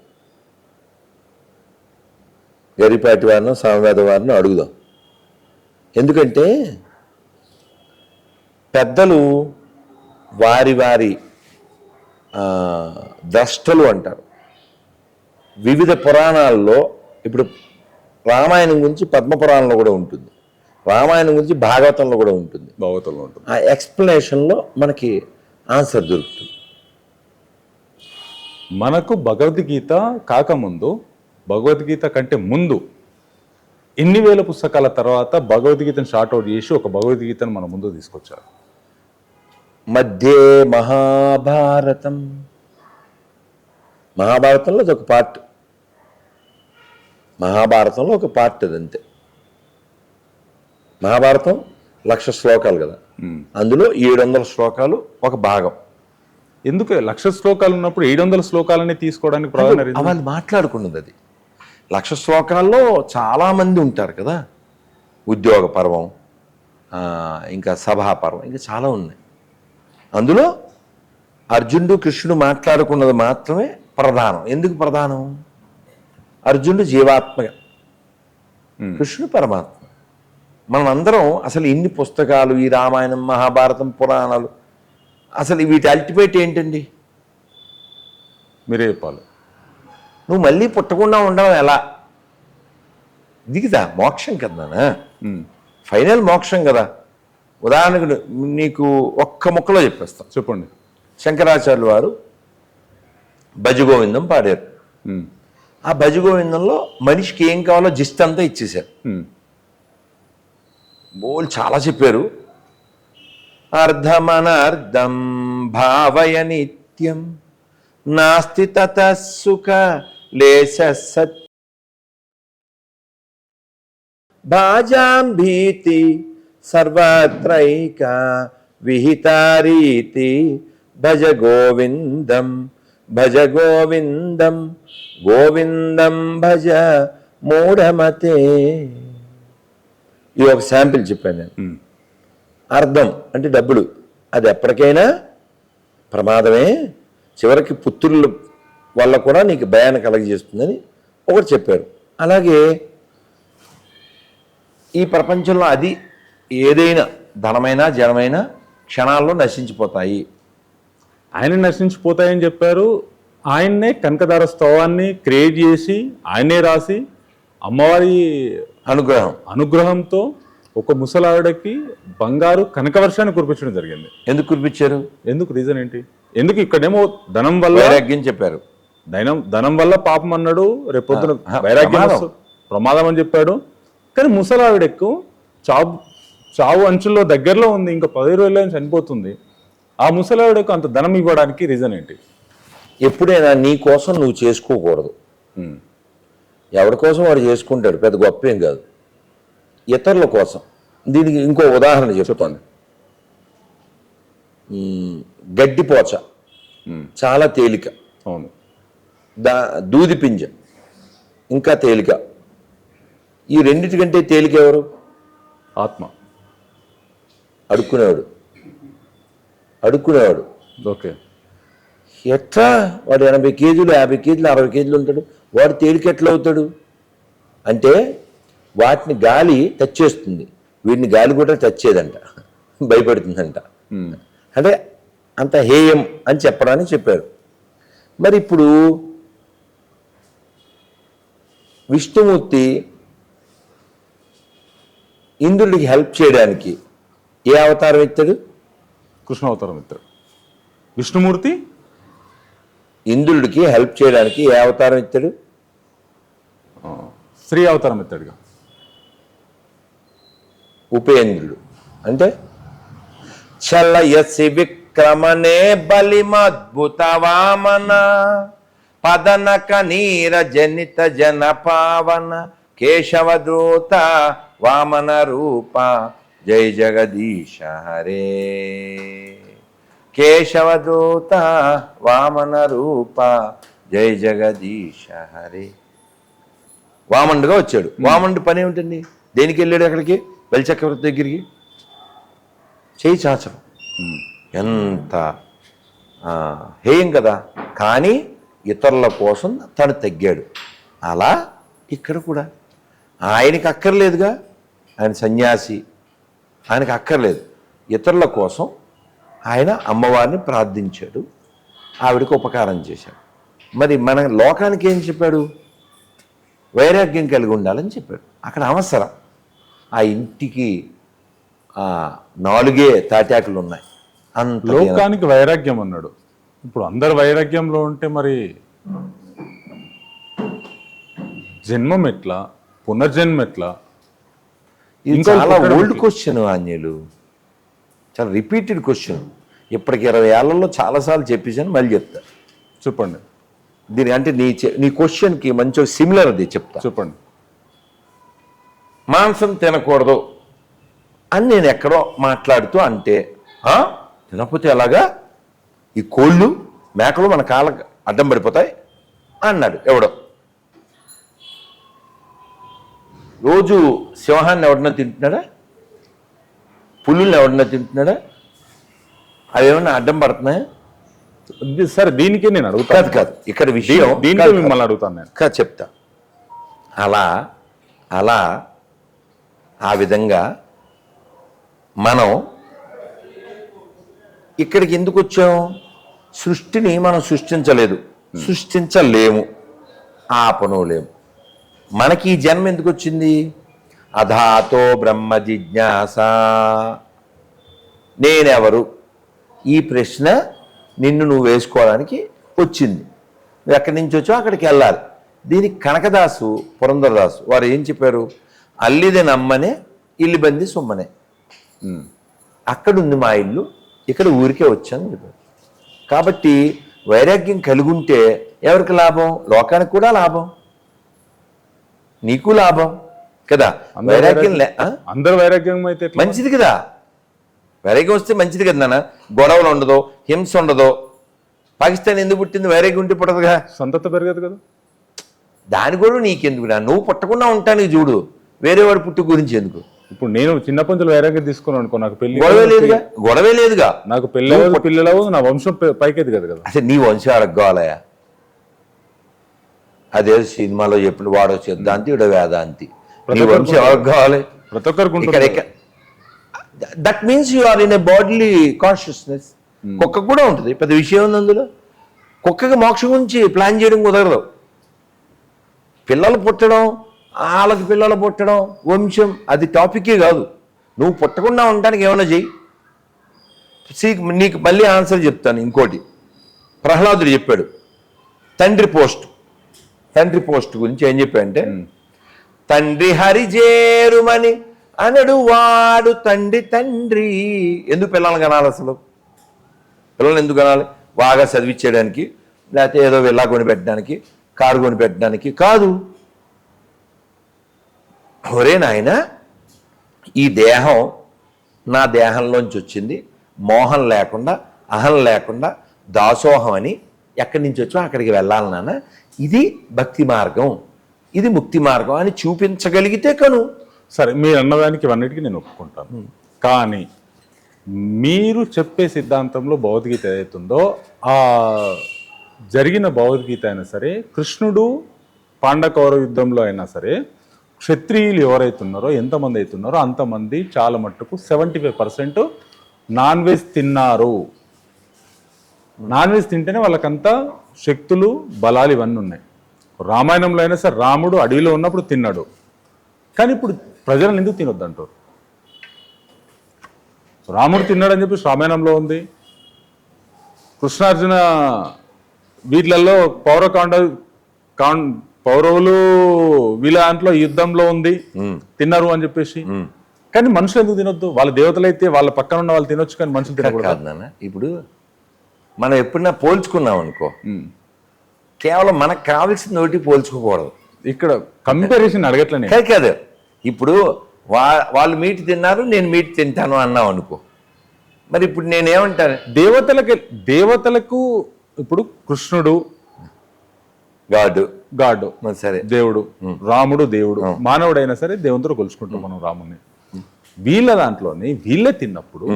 గరిపాటి వారిని, సామవేద వారిని అడుగుదాం. ఎందుకంటే పెద్దలు వారి ద్రష్టలు అంటారు. వివిధ పురాణాల్లో, ఇప్పుడు రామాయణం గురించి పద్మపురాణంలో కూడా ఉంటుంది, రామాయణం గురించి భాగవతంలో కూడా ఉంటుంది. ఆ ఎక్స్ప్లెనేషన్లో మనకి ఆన్సర్ దొరుకుతుంది. మనకు భగవద్గీత కాకముందు, భగవద్గీత కంటే ముందు ఎన్ని వేల పుస్తకాల తర్వాత భగవద్గీతను షార్ట్అవుట్ చేసి ఒక భగవద్గీతను మన ముందు తీసుకొచ్చారు. మధ్యే మహాభారతంలో అదొక పార్ట్. మహాభారతంలో ఒక పార్ట్ అదంతే. మహాభారతం 1,00,000 శ్లోకాలు కదా, అందులో 700 శ్లోకాలు ఒక భాగం. ఎందుకు 1,00,000 శ్లోకాలు ఉన్నప్పుడు 700 శ్లోకాలని తీసుకోవడానికి ప్రధాన వాళ్ళు మాట్లాడుకున్నది అది. 1,00,000 శ్లోకాల్లో చాలామంది ఉంటారు కదా, ఉద్యోగ పర్వం, ఇంకా సభా పర్వం, ఇంకా చాలా ఉన్నాయి. అందులో అర్జునుడు కృష్ణుడు మాట్లాడుకున్నది మాత్రమే ప్రధానం. ఎందుకు ప్రధానం? అర్జునుడు జీవాత్మగా, కృష్ణుడు పరమాత్మ. మనం అందరం అసలు ఇన్ని పుస్తకాలు, ఈ రామాయణం, మహాభారతం, పురాణాలు, అసలు వీటి అల్టిమేట్ ఏంటండి? మీరే చెప్పాలి. నువ్వు మళ్ళీ పుట్టకుండా ఉండడం ఎలా? దిగుదా మోక్షం కదా, ఫైనల్ మోక్షం కదా. ఉదాహరణకు నీకు ఒక్క ముక్కలో చెప్పేస్తాం. చెప్పండి. శంకరాచార్యులు వారు భజగోవిందం పాడారు. ఆ భజగోవిందంలో మనిషికి ఏం కావాలో జిస్ట్ అంతా ఇచ్చేశారు. బోల్ చాలా చెప్పారు. అర్ధమనర్ధం భావయ నిత్యం నాస్తి తత సుఖ లేశ సత్ భాజాం భీతి సర్వత్రైక విహితారీతి భజ గోవిందం గోవిందం భజ మూఢమతే. ఇది ఒక శాంపిల్ చెప్పాను నేను. అర్థం అంటే డబ్బులు, అది ఎప్పటికైనా ప్రమాదమే, చివరికి పుత్రుల వల్ల కూడా నీకు భయాన్ని కలగజేస్తుందని ఒకటి చెప్పారు. అలాగే ఈ ప్రపంచంలో అది ఏదైనా ధనమైనా జనమైనా క్షణాల్లో నశించిపోతాయి. ఆయన నశించిపోతాయని చెప్పారు. ఆయన్నే కనకదార స్తవాన్ని క్రియేట్ చేసి ఆయనే రాసి అమ్మవారి అనుగ్రహంతో ఒక ముసలావిడకి బంగారు కనకవర్షాన్ని కురిపించడం జరిగింది. ఎందుకు కురిపించారు? ఎందుకు? రీజన్ ఏంటి? ఎందుకు? ఇక్కడేమో ధనం వల్ల వైరాగ్యం చెప్పారు, ధనం వల్ల పాపం అన్నాడు, రేపొద్దున వైరాగ్యం ప్రమాదం అని చెప్పాడు. కానీ ముసలావిడెక్కు చావు అంచుల్లో దగ్గరలో ఉంది, ఇంకా 10 రోజుల్లో చనిపోతుంది. ఆ ముసలావిడకు అంత ధనం ఇవ్వడానికి రీజన్ ఏంటి? ఎప్పుడైనా నీ కోసం నువ్వు చేసుకోకూడదు. ఎవరి కోసం వాడు చేసుకుంటాడు, పెద్ద గొప్ప ఏం కాదు. ఇతరుల కోసం. దీనికి ఇంకో ఉదాహరణ చెప్తాను. గడ్డిపోచ చాలా తేలిక, అవును. దూది పింజ ఇంకా తేలిక. ఈ రెండిటికంటే తేలిక ఎవరు? ఆత్మ. అడుక్కునేవాడు. ఓకే. ఎట్లా వాడు 80 కేజీలు 50 కేజీలు 60 కేజీలు ఉంటాడు, వాడు తేలిక ఎట్లా అవుతాడు? అంటే వాటిని గాలి టచ్ చేస్తుంది, వీడిని గాలి కూడా టచ్ చేయదంట, భయపడుతుందంట. అంటే అంత హేయం అని చెప్పడానికి చెప్పారు. మరి ఇప్పుడు విష్ణుమూర్తి ఇంద్రుడికి హెల్ప్ చేయడానికి ఏ అవతారం ఎత్తాడు? కృష్ణ అవతారం ఎత్తాడు. విష్ణుమూర్తి ఇంద్రుడికి హెల్ప్ చేయడానికి ఏ అవతారం ఎత్తాడు? శ్రీ అవతారం ఎత్తాడుగా. ఉపేంద్రుడు అంటే చల్లయసి విక్రమనే బలిమద్భుత వామన పదనక నీర జనిత జన పావన కేశవదూత వామన రూప జై జగదీశ హరే. కేశవదూత వామన రూప జై జగదీశ హరే. వామనుడుగా వచ్చాడు. వామనుడి పని ఏమిటండి? దేనికి వెళ్ళాడు అక్కడికి? బలిచక్రవర్తి దగ్గరికి చేయి చాచడం. ఎంత హేయం కదా. కానీ ఇతరుల కోసం తను తగ్గాడు. అలా ఇక్కడ కూడా ఆయనకి అక్కర్లేదుగా, ఆయన సన్యాసి, ఆయనకు అక్కర్లేదు. ఇతరుల కోసం ఆయన అమ్మవారిని ప్రార్థించాడు, ఆవిడకి ఉపకారం చేశాడు. మరి మన లోకానికి ఏం చెప్పాడు? వైరాగ్యం కలిగి ఉండాలని చెప్పాడు. అక్కడ అవసరం. ఆ ఇంటికి 4 తాటాకులు ఉన్నాయి. అంత లోకానికి వైరాగ్యం అన్నాడు. ఇప్పుడు అందరు వైరాగ్యంలో ఉంటే మరి జన్మం ఎట్లా, పునర్జన్మ ఎట్లా? ఇది చాలా ఓల్డ్ క్వశ్చన్ ఆంజనేయులు, చాలా రిపీటెడ్ క్వశ్చన్. ఇప్పటికి 20 ఏళ్లలో చాలాసార్లు చెప్పేసాను, మళ్ళీ చెప్తా. చెప్పండి. దీని అంటే నీ క్వశ్చన్కి మంచి సిమిలర్ అది చెప్తా. చెప్పండి. మాంసం తినకూడదు అని నేను ఎక్కడో మాట్లాడుతూ అంటే, తినకపోతే ఎలాగా, ఈ కోళ్ళు మేకలు మన కాళ్ళకు అడ్డం పడిపోతాయి అన్నాడు ఎవడో. రోజు సింహాన్ని ఎవడన్నా తింటున్నాడా? పులుల్ని ఎవడన్నా తింటున్నాడా? అవి ఏమన్నా అడ్డం పడుతున్నాయా? సరే, దీనికి నేను అడుగుతాను. కాదు ఇక్కడ విషయం, దీనికి మిమ్మల్ని అడుగుతాను నేను. చెప్తా. అలా ఆ విధంగా మనం ఇక్కడికి ఎందుకు వచ్చాం? సృష్టిని మనం సృష్టించలేదు, సృష్టించలేము, ఆపనోలేము. మనకి ఈ జన్మ ఎందుకు వచ్చింది? అధాతో బ్రహ్మ జిజ్ఞాస. నేనెవరు? ఈ ప్రశ్న నిన్ను నువ్వు వేసుకోవడానికి వచ్చింది. నువ్వు ఎక్కడి నుంచి వచ్చావు అక్కడికి వెళ్ళాలి. దీనికి కనకదాసు పురంధరదాసు వారు ఏం చెప్పారు? అల్లిది నమ్మనే ఇల్లు బంది సొమ్మనే. అక్కడుంది మా ఇల్లు, ఇక్కడ ఊరికే వచ్చాను చెప్పారు. కాబట్టి వైరాగ్యం కలిగి ఉంటే ఎవరికి లాభం? లోకానికి కూడా లాభం, నీకు లాభం కదా. వైరాగ్యం అందరు వైరాగ్యం అయితే ఎట్లా? మంచిది కదా, వైరాగ్యం వస్తే మంచిది కదా నాన్న. గొడవలు ఉండదు, హింస ఉండదు. పాకిస్తాన్ ఎందుకు పుట్టింది? వైరాగ్యం ఉంటే పుట్టదుగా, సంతత పెరగదు కదా. దాని కూడా నీకెందుకు? నువ్వు పుట్టకుండా ఉంటానికి చూడు, వేరే వాడు పుట్టు గురించి ఎందుకు? ఇప్పుడు నేను చిన్నప్పటి నుంచి వైరాగ్యం తీసుకున్నాను అనుకో, నాకు పెళ్లి గొడవే లేదుగా, నాకు పెళ్ళి పిల్లలు, నా వంశం పైకెది కదా కదా. అసలు నీ వంశం అడగవాలయా? అదే సినిమాలో చెప్పిన వాడో సిద్ధాంతి, ఇడ వేదాంతి. నీ వంశం ఎవరికి కావాలి? ప్రతి ఒక్కరికి. That means you are in a bodily consciousness. కుక్క కూడా ఉంటుంది, పెద్ద విషయం ఉంది అందులో. కుక్కకి మోక్షం గురించి ప్లాన్ చేయడం కుదరదు. పిల్లలు పుట్టడం, వాళ్ళకి పిల్లలు పుట్టడం, వంశం, అది టాపికే కాదు. నువ్వు పుట్టకుండా ఉండడానికి ఏమైనా చెయ్యి. నీకు మళ్ళీ ఆన్సర్ చెప్తాను. ఇంకోటి ప్రహ్లాదుడు చెప్పాడు, తండ్రి పోస్ట్ గురించి ఏం చెప్పాడంటే, తండ్రి హరిజేరుమని అనడు వాడు తండ్రి. ఎందుకు పిల్లల్ని కనాలి? అసలు పిల్లల్ని ఎందుకు కనాలి? బాగా చదివించేయడానికి, లేకపోతే ఏదో వెళ్ళా కొనిపెట్టడానికి, కారు కొనిపెట్టడానికి కాదు. ఒరే నాయన, ఈ దేహం నా దేహంలోంచి వచ్చింది, మోహం లేకుండా, అహం లేకుండా, దాసోహం అని ఎక్కడి నుంచి వచ్చో అక్కడికి వెళ్ళాలి నాన్న. ఇది భక్తి మార్గం, ఇది ముక్తి మార్గం అని చూపించగలిగితే కను. సరే, మీరు అన్నదానికి ఇవన్నిటికీ నేను ఒప్పుకుంటాను. కానీ మీరు చెప్పే సిద్ధాంతంలో భగవద్గీత ఏదైతుందో, ఆ జరిగిన భగవద్గీత అయినా సరే, కృష్ణుడు పాండకౌరవ యుద్ధంలో అయినా సరే, క్షత్రియులు ఎవరైతున్నారో, ఎంతమంది అవుతున్నారో అంతమంది చాలా మట్టుకు 75% నాన్ వెజ్ తిన్నారు. నాన్ వెజ్ తింటేనే వాళ్ళకంతా శక్తులు, బలాలు ఇవన్నీ ఉన్నాయి. రామాయణంలో అయినా సరే రాముడు అడవిలో ఉన్నప్పుడు తిన్నాడు. కానీ ఇప్పుడు ప్రజలను ఎందుకు తినొద్దు అంటారు? రాముడు తిన్నాడని చెప్పి రామాయణంలో ఉంది. కృష్ణార్జున వీటిలలో పౌరవులు వీళ్ళ దాంట్లో యుద్ధంలో ఉంది, తిన్నారు అని చెప్పేసి. కానీ మనుషులు ఎందుకు తినొద్దు? వాళ్ళ దేవతలైతే వాళ్ళ పక్కన ఉన్న వాళ్ళు తినొచ్చు, కానీ మనుషులు తినకూడదు. ఇప్పుడు మనం ఎప్పుడన్నా పోల్చుకున్నాం అనుకో, కేవలం మనకు కావాల్సిన ఒకటి పోల్చుకోకూడదు. ఇక్కడ కంపారిజన్ అడగట్లనే కాదు. ఇప్పుడు వాళ్ళు మీట్ తిన్నారు, నేను మీట్ తింటాను అన్నావు అనుకో, మరి ఇప్పుడు నేనేమంటాను? దేవతలకు ఇప్పుడు కృష్ణుడు గాడు సరే, దేవుడు, రాముడు దేవుడు, మానవుడైనా సరే దేవునితో కొలుచుకుంటాం మనం రాముని. వీళ్ళ దాంట్లోనే వీళ్ళే తిన్నప్పుడు,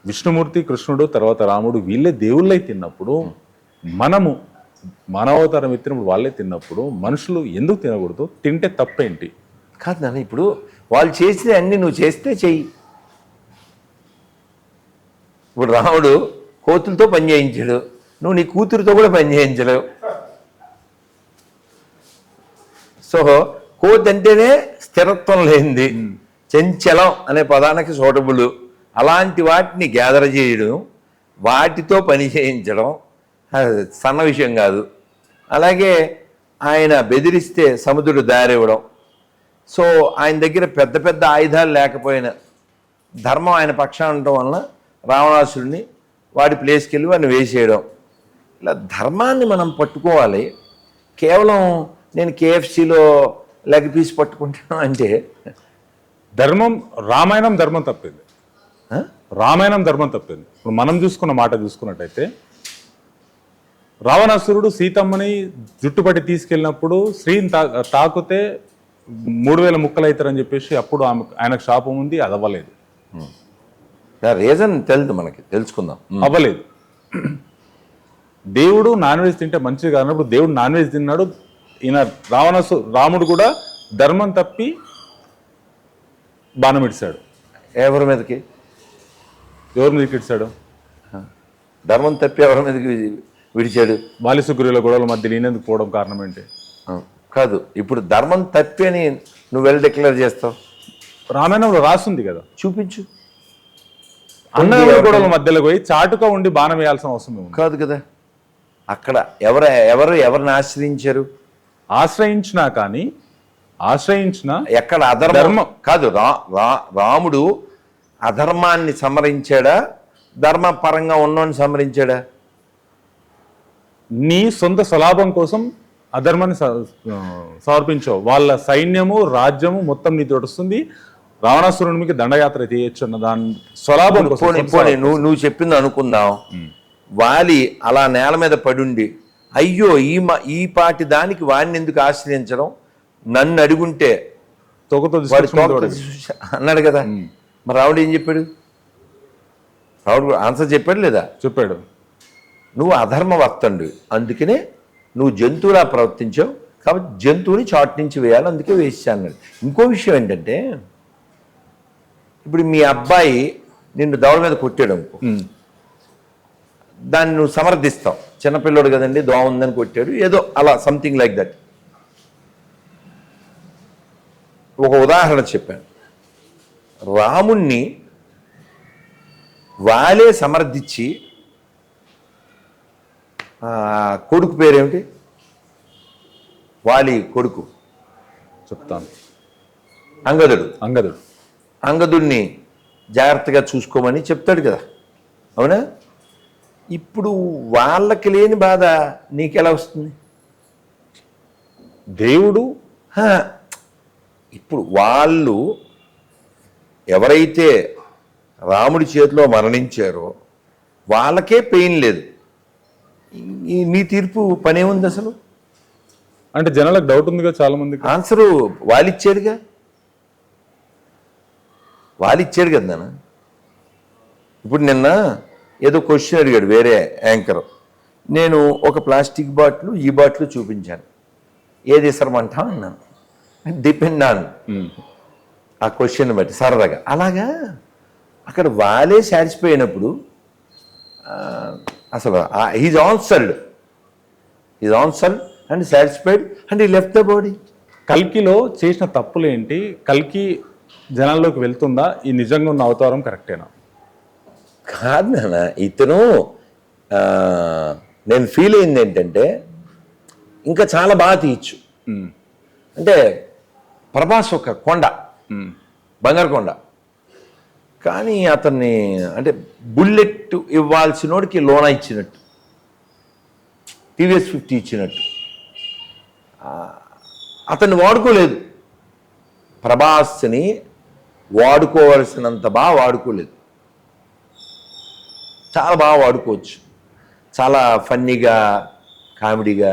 విష్ణుమూర్తి, కృష్ణుడు, తర్వాత రాముడు వీళ్ళే దేవుళ్ళై తిన్నప్పుడు, మనము మానవతారం ఎత్తినప్పుడు వాళ్ళే తిన్నప్పుడు మనుషులు ఎందుకు తినకూడదు? తింటే తప్పేంటి? కాదు నాన్న, ఇప్పుడు వాళ్ళు చేసిన అన్ని నువ్వు చేస్తే చెయ్యి. ఇప్పుడు రాముడు కోతులతో పని చేయించాడు, నువ్వు నీ కూతురుతో కూడా పని చేయించలేవు. సో కోతి అంటేనే స్థిరత్వం లేనిది, చంచలం అనే పదానికి సూటబుల్. అలాంటి వాటిని గ్యాదర్ చేయడం, వాటితో పని చేయించడం సన్న విషయం కాదు. అలాగే ఆయన బెదిరిస్తే సముద్రుడు దారివ్వడం. సో ఆయన దగ్గర పెద్ద పెద్ద ఆయుధాలు లేకపోయినా ధర్మం ఆయన పక్షాన ఉండటం వలన రావణాసురుడిని వాడి ప్లేస్కి వెళ్ళి వాడిని వేసేయడం. ఇలా ధర్మాన్ని మనం పట్టుకోవాలి. కేవలం నేను KFCలో లెగ్ పీస్ పట్టుకుంటాను అంటే ధర్మం, రామాయణం ధర్మం తప్పింది. రామాయణం ధర్మం తప్పింది. ఇప్పుడు మనం చూసుకున్న మాట చూసుకున్నట్టయితే, రావణాసురుడు సీతమ్మని జుట్టుపట్టి తీసుకెళ్ళినప్పుడు స్త్రీని తాకితే 3000 ముక్కలు అవుతారని చెప్పేసి అప్పుడు ఆయనకు శాపం ఉంది, అది అవ్వలేదు. రీజన్ తెలియదు, మనకి తెలుసుకుందాం. అవ్వలేదు. దేవుడు నాన్ వెజ్ తింటే మంచిది కానప్పుడు దేవుడు నాన్ వెజ్ తిన్నాడు. ఈయన రాముడు కూడా ధర్మం తప్పి బాణం ఇడిచాడు. ఎవరి మీదకి ఇడిచాడు? ధర్మం తప్పి ఎవరి మీదకి విడిచాడు? బాలిసుగ్రీవుల గొడవల మధ్య నేనెందుకు పోవడం కారణం ఏంటి? కాదు, ఇప్పుడు ధర్మం తప్పి అని నువ్వు వెళ్ళి డిక్లేర్ చేస్తావు? రామాయణంలో రాస్తుంది కదా, చూపించు. అన్నదమ్ముల గొడవల మధ్యలో పోయి చాటుగా ఉండి బాణం వేయాల్సిన అవసరం కాదు కదా. అక్కడ ఎవరిని ఆశ్రయించారు? ఆశ్రయించిన ఎక్కడ అధర్మం కాదు. రాముడు అధర్మాన్ని సంహరించాడా, ధర్మపరంగా ఉన్నోని సంహరించాడా? నీ సొంత స్వలాభం కోసం అధర్మాన్ని సమర్పించావు. వాళ్ళ సైన్యము రాజ్యము మొత్తం నీ తోడుస్తుంది. రావణాసురునికి దండయాత్ర చేయొచ్చు అన్న దాని స్వలాభం కోసం. పోనీ నువ్వు చెప్పింది అనుకుందాం, వాలి అలా నేల మీద పడుండి అయ్యో ఈ పాటి దానికి వాడిని ఎందుకు ఆశ్రయించడం, నన్ను అడుగుంటే తోకతో అన్నాడు కదా. మరి రావుడు ఏం చెప్పాడు? రావుడు ఆన్సర్ చెప్పాడు లేదా? చెప్పాడు, నువ్వు అధర్మవర్తండు, అందుకనే నువ్వు జంతువులా ప్రవర్తించావు కాబట్టి జంతువుని చాటు నుంచి వేయాలి, అందుకే వేసా అన్నాడు. ఇంకో విషయం ఏంటంటే, ఇప్పుడు మీ అబ్బాయి నిన్ను దవడ మీద కొట్టాడు అనుకో, దాన్ని నువ్వు సమర్థిస్తావు. చిన్నపిల్లోడు కదండి, దోమ ఉందని కొట్టాడు, ఏదో అలా సంథింగ్ లైక్ దట్. ఒక ఉదాహరణ చెప్పాను. రాముణ్ణి వాలే సమర్థించి, కొడుకు పేరేమిటి, వాలి కొడుకు చెప్తాను, అంగదుడు. అంగదుడిని జాగ్రత్తగా చూసుకోమని చెప్తాడు కదా, అవునా? ఇప్పుడు వాళ్ళకి లేని బాధ నీకెలా వస్తుంది? దేవుడు ఇప్పుడు వాళ్ళు ఎవరైతే రాముడి చేతిలో మరణించారో వాళ్ళకే పెయిన్ లేదు. నీ తీర్పు పనేముంది అసలు? అంటే జనాలకు డౌట్ ఉందిగా చాలా మందికి. ఆన్సరు వాలిచ్చాడుగా, వాలిచ్చాడు కదా నాన్న. ఇప్పుడు నిన్న ఏదో క్వశ్చన్ అడిగాడు వేరే యాంకర్, నేను ఒక ప్లాస్టిక్ బాటిల్ ఈ బాటిల్ చూపించాను, ఏది ఇసరమంటా అన్నాను. డిపెండ్ ఆన్ ఆ క్వశ్చన్ బట్టి సరదాగా. అలాగా అక్కడ వాలే సాటిస్ఫై అయినప్పుడు అసలు he's answered and satisfied and he left the body. కల్కిలో చేసిన తప్పులు ఏంటి? కల్కి జనాల్లోకి వెళ్తుందా? ఈ నిజంగా ఉన్న అవతారం కరెక్టేనా? కాదు నాన్న, ఇతను నేను ఫీల్ అయింది ఏంటంటే ఇంకా చాలా బాగా తీయచ్చు. అంటే ప్రభాస్ ఒక కొండ, బంగారు కొండ, కానీ అతన్ని అంటే బుల్లెట్ ఇవ్వాల్సినోడికి లోనా ఇచ్చినట్టు, టీవీఎస్ 50 ఇచ్చినట్టు అతన్ని వాడుకోలేదు. ప్రభాస్ని వాడుకోవాల్సినంత బాగా వాడుకోలేదు. చాలా బాగా వాడుకోవచ్చు, చాలా ఫన్నీగా, కామెడీగా,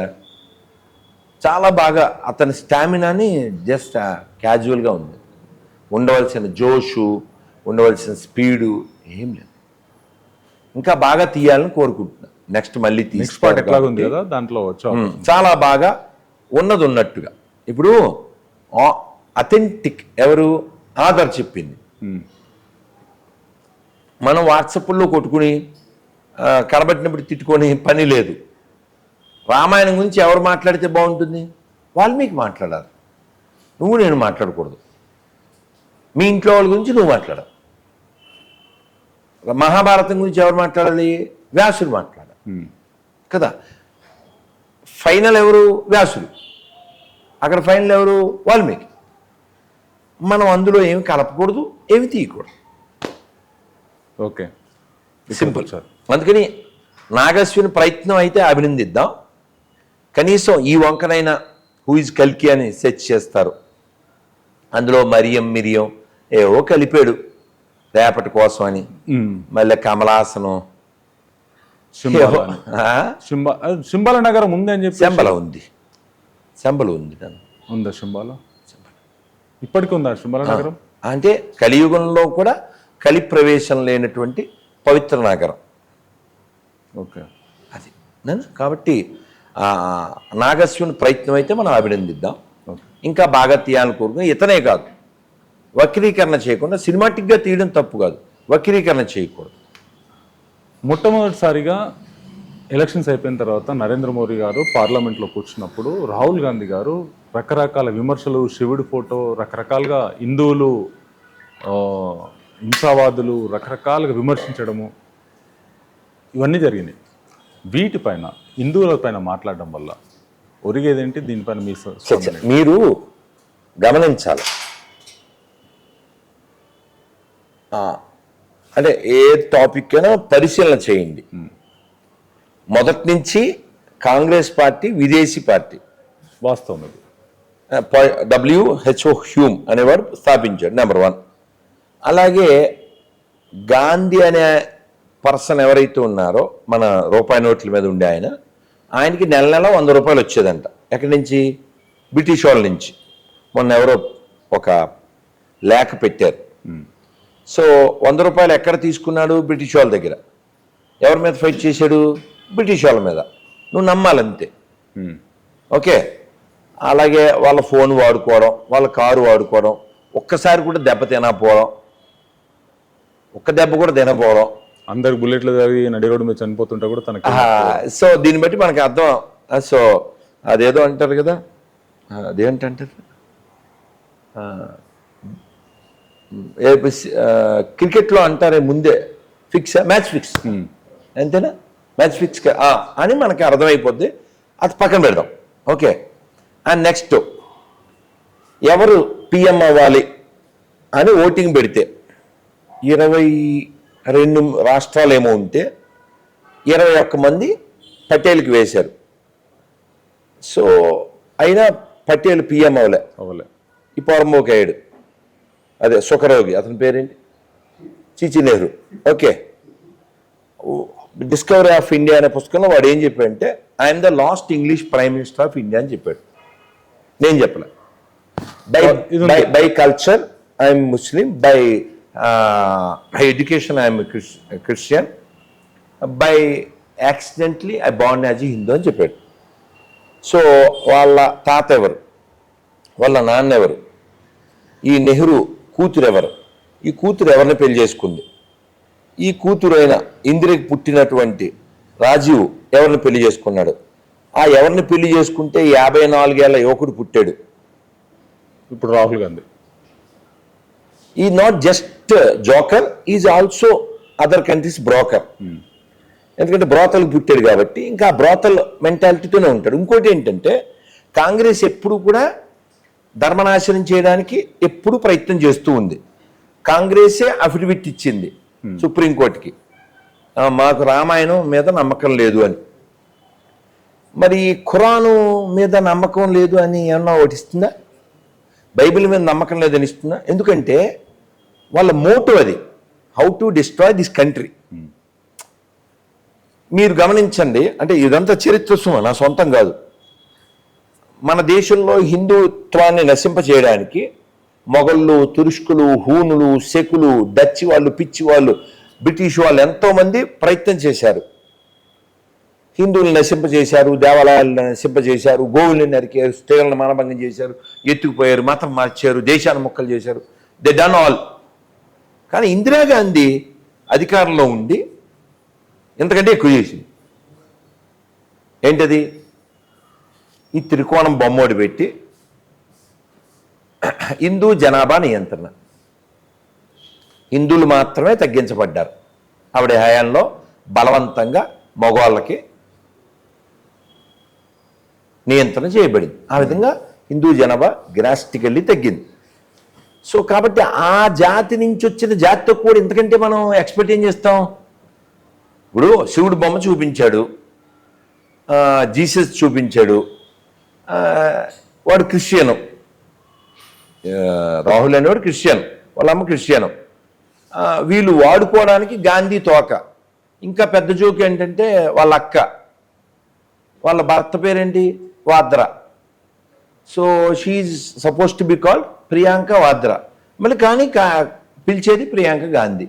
చాలా బాగా అతని స్టామినాని జస్ట్ క్యాజువల్గా ఉంది. ఉండవలసిన జోషు, ఉండవలసిన స్పీడు ఏం లేదు. ఇంకా బాగా తీయాలని కోరుకుంటున్నా. నెక్స్ట్ మళ్ళీ తీసుకోవాలి కదా, దాంట్లో చాలా బాగా ఉన్నది ఉన్నట్టుగా. ఇప్పుడు అథెంటిక్ ఎవరు? ఆధార్ చెప్పింది. మనం వాట్సాప్లో కొట్టుకుని కనబట్టినప్పుడు తిట్టుకొని పని లేదు. రామాయణం గురించి ఎవరు మాట్లాడితే బాగుంటుంది? వాల్మీకి మాట్లాడాలి, నువ్వు నేను మాట్లాడకూడదు. మీ ఇంట్లో వాళ్ళ గురించి నువ్వు మాట్లాడాలి. మహాభారతం గురించి ఎవరు మాట్లాడాలి? వ్యాసుడు మాట్లాడాలి కదా. ఫైనల్ ఎవరు? వ్యాసుడు. అక్కడ ఫైనల్ ఎవరు? వాల్మీకి. మనం అందులో ఏమి కలపకూడదు, ఏమి తీయకూడదు. Okay, simple sir. అందుకని నాగశ్విని ప్రయత్నం అయితే అభినందిద్దాం. కనీసం ఈ వంకనైనా హూ ఇస్ కల్కి అని సెర్చ్ చేస్తారు. అందులో మిరియం ఏవో కలిపాడు రేపటి కోసం అని. మళ్ళీ కమలాసనం, శంబల నగరం ఉంది అని చెప్పి. శంబల ఉంది ఉందా శంబాల? ఇప్పటికీ ఉందా శంబల నగరం? అంటే కలియుగంలో కూడా కలి ప్రవేశం లేనటువంటి పవిత్ర నగరం. ఓకే, అది కాబట్టి నాగశ్వుని ప్రయత్నం అయితే మనం అభినందిద్దాం. ఇంకా బాగా తీయాలని కోరుకుని, ఇతనే కాదు, వక్రీకరణ చేయకుండా సినిమాటిక్గా తీయడం తప్పు కాదు, వక్రీకరణ చేయకూడదు. మొట్టమొదటిసారిగా ఎలక్షన్స్ అయిపోయిన తర్వాత నరేంద్ర మోడీ గారు పార్లమెంట్లో కూర్చున్నప్పుడు రాహుల్ గాంధీ గారు రకరకాల విమర్శలు, శివుడి ఫోటో, రకరకాలుగా హిందువులు, హింసావాదులు రకరకాలుగా విమర్శించడము ఇవన్నీ జరిగినాయి. వీటిపైన హిందువుల పైన మాట్లాడడం వల్ల ఒరిగేదేంటి? దీనిపైన మీరు గమనించాలి. అంటే ఏ టాపిక్ అయినా పరిశీలన చేయండి. మొదటి నుంచి కాంగ్రెస్ పార్టీ విదేశీ పార్టీ. వాస్తవం ఇది. WHO హ్యూమ్ అనేవాడు స్థాపించాడు, నెంబర్ 1. అలాగే గాంధీ అనే పర్సన్ ఎవరైతే ఉన్నారో మన రూపాయి నోట్ల మీద ఉండే ఆయనకి నెల నెల 100 రూపాయలు వచ్చేదంట. ఎక్కడి నుంచి? బ్రిటిష్ వాళ్ళ నుంచి. మొన్న ఎవరో ఒక లేఖ పెట్టారు. సో 100 రూపాయలు ఎక్కడ తీసుకున్నాడు? బ్రిటిష్ వాళ్ళ దగ్గర. ఎవరి మీద ఫైట్ చేశాడు? బ్రిటిష్ వాళ్ళ మీద. నువ్వు నమ్మాలంతే. ఓకే. అలాగే వాళ్ళ ఫోన్ వాడుకోవడం, వాళ్ళ కారు వాడుకోవడం, ఒక్కసారి కూడా దెబ్బ తినకపోవడం, ఒక్క దెబ్బ కూడా తినపోవడం, అందరికి బుల్లెట్లు జరిగి నడిరోడ్డు మీద చనిపోతుంటే కూడా తనకి. సో దీన్ని బట్టి మనకి అర్థం. సో అదేదో అంటారు కదా, అదేంటంటారు, క్రికెట్లో అంటారే ముందే ఫిక్స్, మ్యాచ్ ఫిక్స్ అంతేనా, మ్యాచ్ ఫిక్స్ అని మనకి అర్థమైపోద్ది. అది పక్కన పెడదాం. ఓకే. అండ్ నెక్స్ట్ ఎవరు పిఎం అవ్వాలి అని ఓటింగ్ పెడితే 22 రాష్ట్రాలు ఏమో ఉంటే 21 మంది పటేల్కి వేశారు. సో అయినా పటేల్ పిఎం అవ్వలే. ఈ పొరమోకాయుడు, అదే సుఖరోగి, అతని పేరేంటి, చిచి Nehru. Okay. Discovery of India అనే పుస్తకంలో వాడు ఏం చెప్పాడంటే I'm the last English prime minister of India అని చెప్పాడు. నేను చెప్పలే. By culture I'm Muslim, by education I'm Christian, by accidentally I born as Hindu అని చెప్పాడు. సో వాళ్ళ తాత ఎవరు, వాళ్ళ నాన్న ఎవరు, ఈ నెహ్రూ కూతురు ఎవరు, ఈ కూతురు ఎవరిని పెళ్లి చేసుకుంది, ఈ కూతురు అయిన ఇందిరకి పుట్టినటువంటి రాజీవ్ ఎవరిని పెళ్లి చేసుకున్నాడు, ఆ ఎవరిని పెళ్లి చేసుకుంటే 54 ఏళ్ల యువకుడు పుట్టాడు ఇప్పుడు రాహుల్ గాంధీ. ఈ not just joker, is also other countries broker. ఎందుకంటే బ్రోతలకు పుట్టాడు కాబట్టి ఇంకా బ్రోతల్ మెంటాలిటీతోనే ఉంటాడు. ఇంకోటి ఏంటంటే కాంగ్రెస్ ఎప్పుడు కూడా ధర్మనాశనం చేయడానికి ఎప్పుడు ప్రయత్నం చేస్తూ ఉంది. కాంగ్రెసే అఫిడవిట్ ఇచ్చింది సుప్రీంకోర్టుకి, మాకు రామాయణం మీద నమ్మకం లేదు అని. మరి ఖురాను మీద నమ్మకం లేదు అని ఏమన్నా ఒకటి ఇస్తుందా? బైబిల్ మీద నమ్మకం లేదని ఇస్తుందా? ఎందుకంటే వాళ్ళ మోటో అది, how to destroy this country. మీరు గమనించండి, అంటే ఇదంతా చరిత్ర సుమ, నా సొంతం కాదు. మన దేశంలో హిందుత్వాన్ని నశింపచేయడానికి మొఘళ్ళు, తురుష్కులు, హూనులు, సెకులు, డచ్ వాళ్ళు, పిచ్చి వాళ్ళు, బ్రిటిష్ వాళ్ళు ఎంతోమంది ప్రయత్నం చేశారు. హిందువులను నశింపజేశారు, దేవాలయాలను నశింపజేశారు, గోవుల్ని నరికారు, స్త్రీలను మానభంగం చేశారు, ఎత్తుకుపోయారు, మతం మార్చారు, దేశాన్ని ముక్కలు చేశారు. They done all. కానీ ఇందిరాగాంధీ అధికారంలో ఉండి ఎంతకంటే ఎక్కువ చేసింది. ఏంటది? ఈ త్రికోణం బొమ్మోడి పెట్టి హిందూ జనాభా నియంత్రణ, హిందువులు మాత్రమే తగ్గించబడ్డారు. ఆవిడ హయాంలో బలవంతంగా మగవాళ్ళకి నియంత్రణ చేయబడింది. ఆ విధంగా హిందూ జనాభా గ్రాస్టికల్లీ తగ్గింది. సో కాబట్టి ఆ జాతి నుంచి వచ్చిన జాతితో కూడా ఇంతకంటే మనం ఎక్స్పెక్ట్ ఏం చేస్తాం? ఇప్పుడు శివుడు బొమ్మ చూపించాడు, జీసస్ చూపించాడు, వాడు క్రిస్టియను, రాహుల్ అనేవాడు క్రిస్టియన్, వాళ్ళ అమ్మ క్రిస్టియను. వీళ్ళు వాడుకోవడానికి గాంధీ తోక. ఇంకా పెద్ద జోక్ ఏంటంటే వాళ్ళ అక్క, వాళ్ళ భర్త పేరేంటి, Vadra. So she supposed to be called Priyanka Vadra. మళ్ళీ కానీ పిలిచేది ప్రియాంక గాంధీ.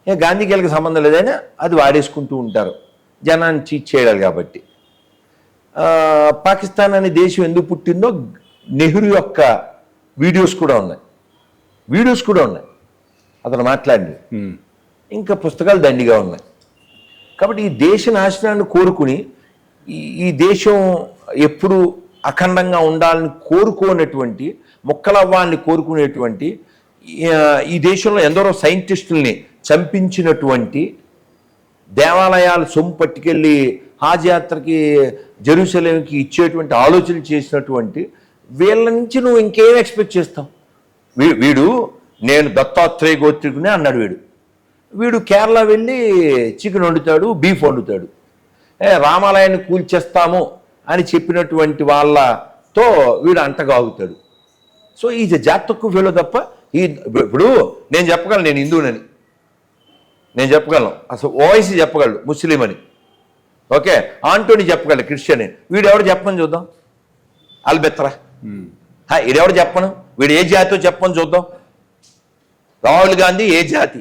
గాంధీకి వీళ్ళకి సంబంధం లేదైనా అది వాడేసుకుంటూ ఉంటారు జనాన్ని చీట్ చేయాలి కాబట్టి. పాకిస్తాన్ అనే దేశం ఎందుకు పుట్టిందో నెహ్రూ యొక్క వీడియోస్ కూడా ఉన్నాయి, అతను మాట్లాడింది. ఇంకా పుస్తకాలు దండిగా ఉన్నాయి. కాబట్టి ఈ దేశ నాశనాన్ని కోరుకుని ఈ దేశం ఎప్పుడు అఖండంగా ఉండాలని కోరుకోనటువంటి, మొక్కలవ్వాలని కోరుకునేటువంటి, ఈ దేశంలో ఎందరో సైంటిస్టుల్ని చంపించినటువంటి, దేవాలయాలు సొమ్ము పట్టుకెళ్ళి హాజ్ యాత్రకి జెరూసలేంకి ఇచ్చేటువంటి ఆలోచనలు చేసినటువంటి వీళ్ళ నుంచి నువ్వు ఇంకేం ఎక్స్పెక్ట్ చేస్తావు? వీడు నేను దత్తాత్రేయ గోత్రికునే అన్నాడు. వీడు కేరళ వెళ్ళి చికెన్ వండుతాడు, బీఫ్ వండుతాడు. రామాలయాన్ని కూల్చేస్తాము అని చెప్పినటువంటి వాళ్ళతో వీడు అంటగాగుతాడు. సో ఈజ్ జాతి తక్కువ ఫీలో తప్ప ఇప్పుడు నేను చెప్పగలను, నేను హిందువునని నేను చెప్పగలను, అసలు ఓవైసీ చెప్పగలడు ముస్లిం అని, ఓకే, ఆంటోని చెప్పగలడు క్రిస్టియన్ అని. వీడు ఎవడు చెప్పమని చూద్దాం, అల్బెత్రా వీడెవడు చెప్పను, వీడు ఏ జాతితో చెప్పమని చూద్దాం. రాహుల్ గాంధీ ఏ జాతి,